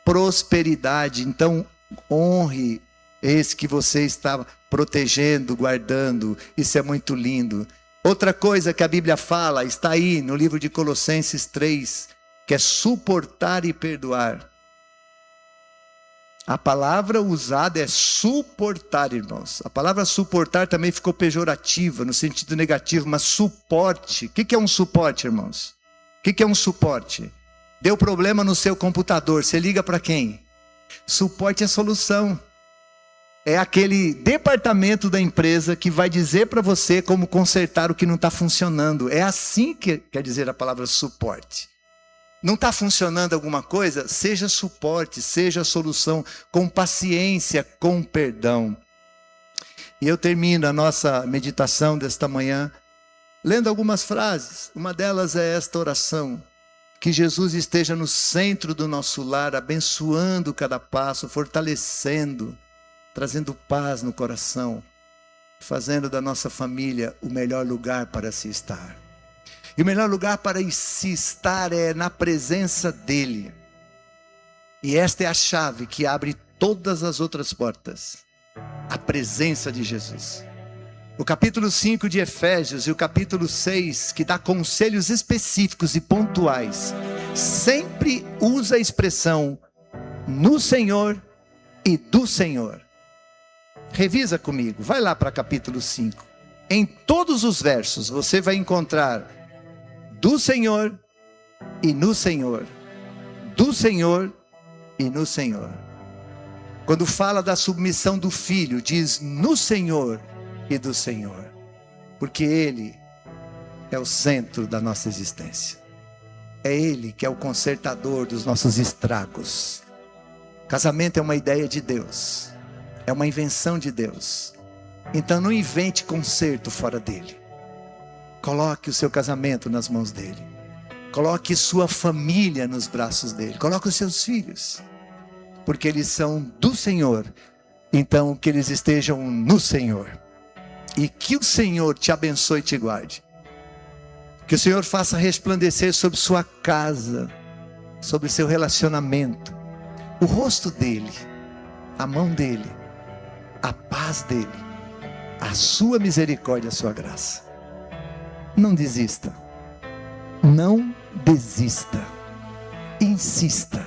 prosperidade. Então honre esse que você está protegendo, guardando. Isso é muito lindo. Outra coisa que a Bíblia fala, está aí no livro de Colossenses 3, que é suportar e perdoar. A palavra usada é suportar, irmãos. A palavra suportar também ficou pejorativa, no sentido negativo, mas suporte. O que é um suporte, irmãos? O que é um suporte? Deu problema no seu computador, você liga para quem? Suporte é solução. É aquele departamento da empresa que vai dizer para você como consertar o que não está funcionando. É assim que quer dizer a palavra suporte. Não está funcionando alguma coisa? Seja suporte, seja solução, com paciência, com perdão. E eu termino a nossa meditação desta manhã lendo algumas frases. Uma delas é esta oração: que Jesus esteja no centro do nosso lar, abençoando cada passo, fortalecendo, trazendo paz no coração, fazendo da nossa família o melhor lugar para se estar. E o melhor lugar para se estar é na presença dEle. E esta é a chave que abre todas as outras portas. A presença de Jesus. O capítulo 5 de Efésios e o capítulo 6, que dá conselhos específicos e pontuais, sempre usa a expressão no Senhor e do Senhor. Revisa comigo, vai lá para capítulo 5. Em todos os versos você vai encontrar do Senhor e no Senhor. Do Senhor e no Senhor. Quando fala da submissão do Filho, diz no Senhor e do Senhor. Porque Ele é o centro da nossa existência. É Ele que é o consertador dos nossos estragos. Casamento é uma ideia de Deus. É uma invenção de Deus. Então não invente conserto fora dele. Coloque o seu casamento nas mãos dele. Coloque sua família nos braços dele. Coloque os seus filhos. Porque eles são do Senhor. Então que eles estejam no Senhor. E que o Senhor te abençoe e te guarde. Que o Senhor faça resplandecer sobre sua casa, sobre seu relacionamento, o rosto dele, a mão dele, a paz dele, a sua misericórdia, a sua graça. Não desista. Não desista. Insista.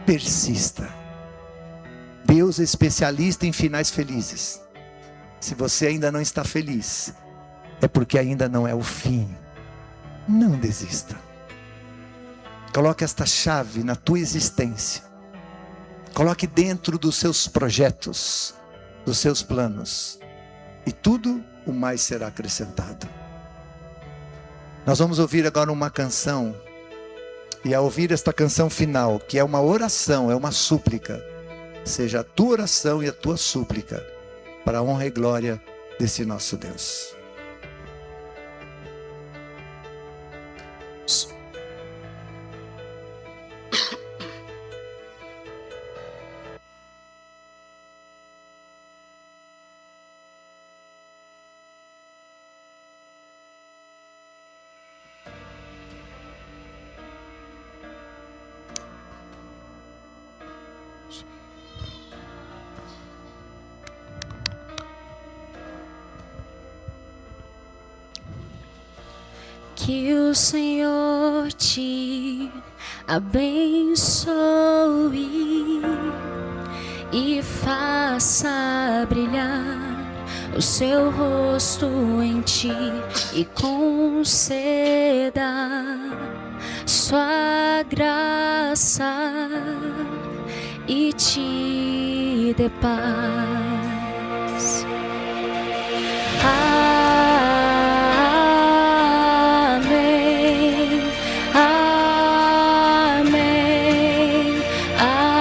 Persista. Deus é especialista em finais felizes. Se você ainda não está feliz, é porque ainda não é o fim. Não desista. Coloque esta chave na tua existência. Coloque dentro dos seus projetos, dos seus planos. E tudo o mais será acrescentado. Nós vamos ouvir agora uma canção. E ao ouvir esta canção final, que é uma oração, é uma súplica, seja a tua oração e a tua súplica, para a honra e glória desse nosso Deus. Que o Senhor te abençoe e faça brilhar o seu rosto em ti e conceda sua graça e te dê paz. Amém, amém, amém, amém,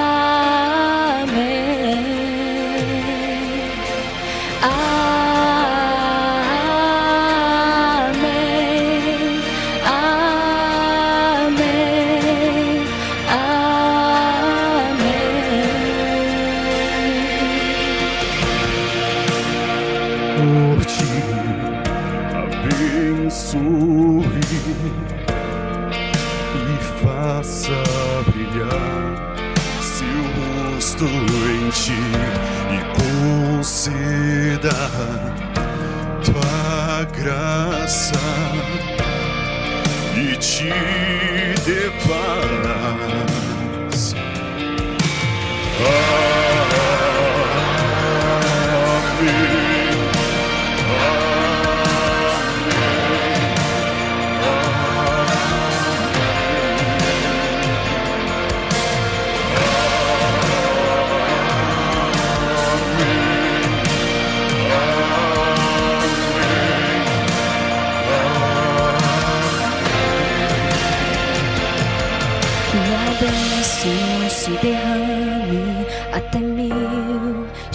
amém, Por ti abençoe e faça brilhar seu rosto em ti e conceda tua graça e te dê paz.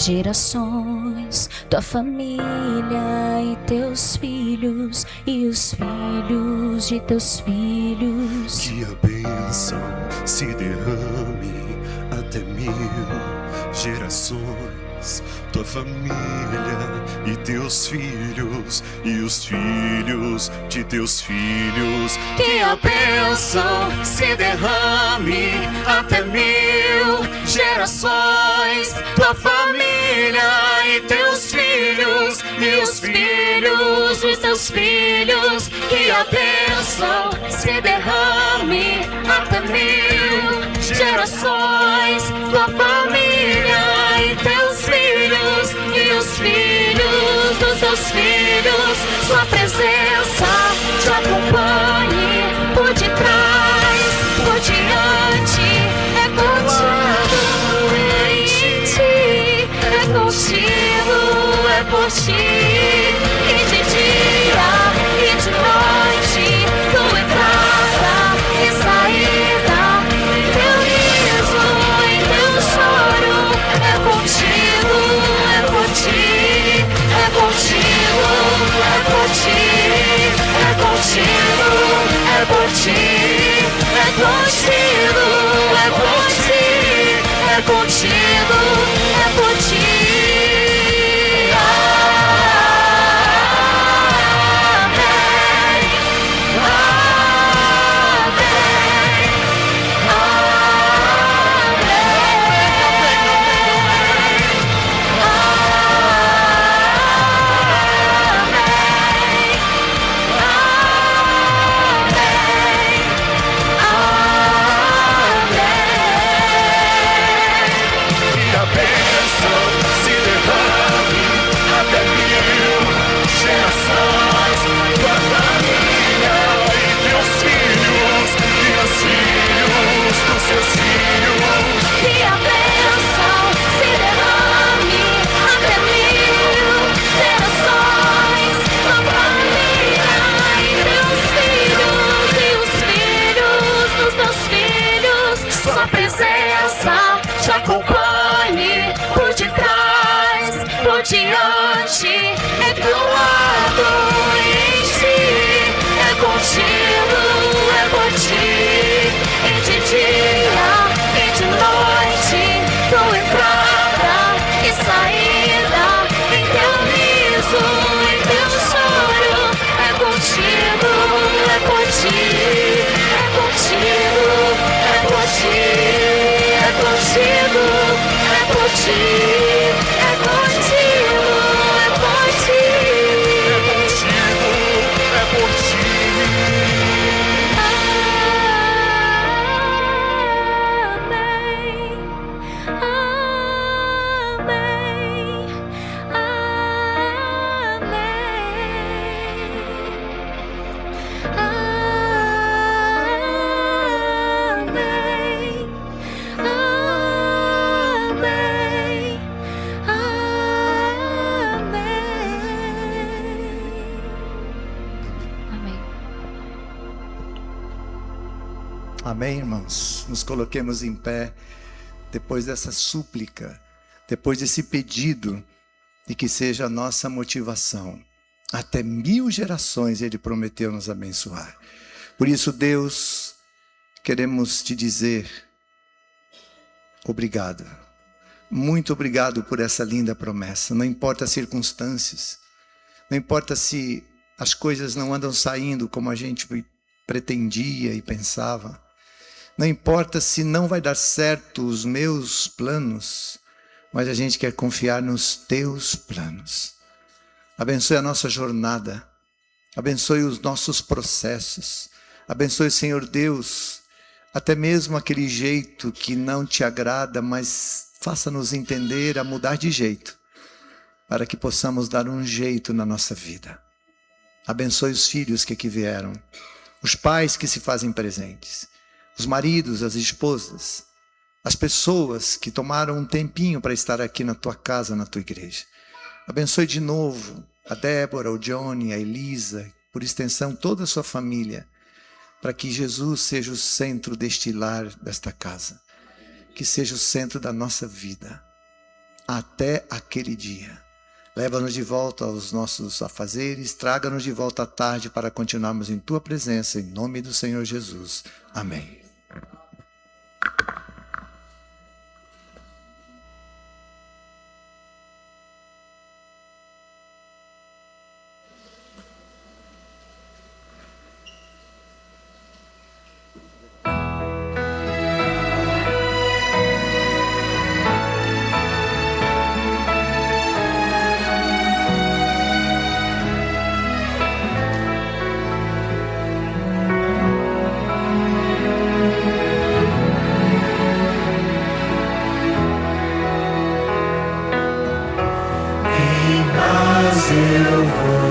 gerações, tua família e teus filhos e os filhos de teus filhos. Que a bênção se derrame até 1000 gerações, tua família e teus filhos e os filhos de teus filhos. Que a bênção se derrame até 1000 gerações, tua família e teus filhos e os filhos de teus filhos. Que a bênção se derrame até 1000 gerações, tua família e teus filhos e os filhos dos teus filhos. Sua presença te acompanhe por detrás, por diante, é contigo em ti, é contigo, é por ti, e de dia e de noite, tua entrada e saída, teu riso e teu choro, é contigo, é por ti, é contigo, é por ti, é contigo, é por ti, é contigo, é por ti, é contigo, é por ti. Sua presença te acompanhe por detrás, por diante, é teu lado em ti, é contigo, é por ti, e de dia e de noite, tua entrada e saída, em teu riso, em teu choro, é contigo, é por ti, é contigo, é por ti, é contigo, é por ti, é contigo, é por ti, é por ti. Amém, irmãos? Nos coloquemos em pé depois dessa súplica, depois desse pedido, e que seja a nossa motivação. Até 1000 gerações Ele prometeu nos abençoar. Por isso, Deus, queremos te dizer obrigado. Muito obrigado por essa linda promessa. Não importa as circunstâncias, não importa se as coisas não andam saindo como a gente pretendia e pensava. Não importa se não vai dar certo os meus planos, mas a gente quer confiar nos teus planos. Abençoe a nossa jornada, abençoe os nossos processos, abençoe, Senhor Deus, até mesmo aquele jeito que não te agrada, mas faça-nos entender a mudar de jeito, para que possamos dar um jeito na nossa vida. Abençoe os filhos que aqui vieram, os pais que se fazem presentes, os maridos, as esposas, as pessoas que tomaram um tempinho para estar aqui na tua casa, na tua igreja. Abençoe de novo a Débora, o Johnny, a Elisa, por extensão toda a sua família, para que Jesus seja o centro deste lar, desta casa, que seja o centro da nossa vida. até aquele dia. Leva-nos de volta aos nossos afazeres, traga-nos de volta à tarde para continuarmos em tua presença, em nome do Senhor Jesus. Amém. Eu vou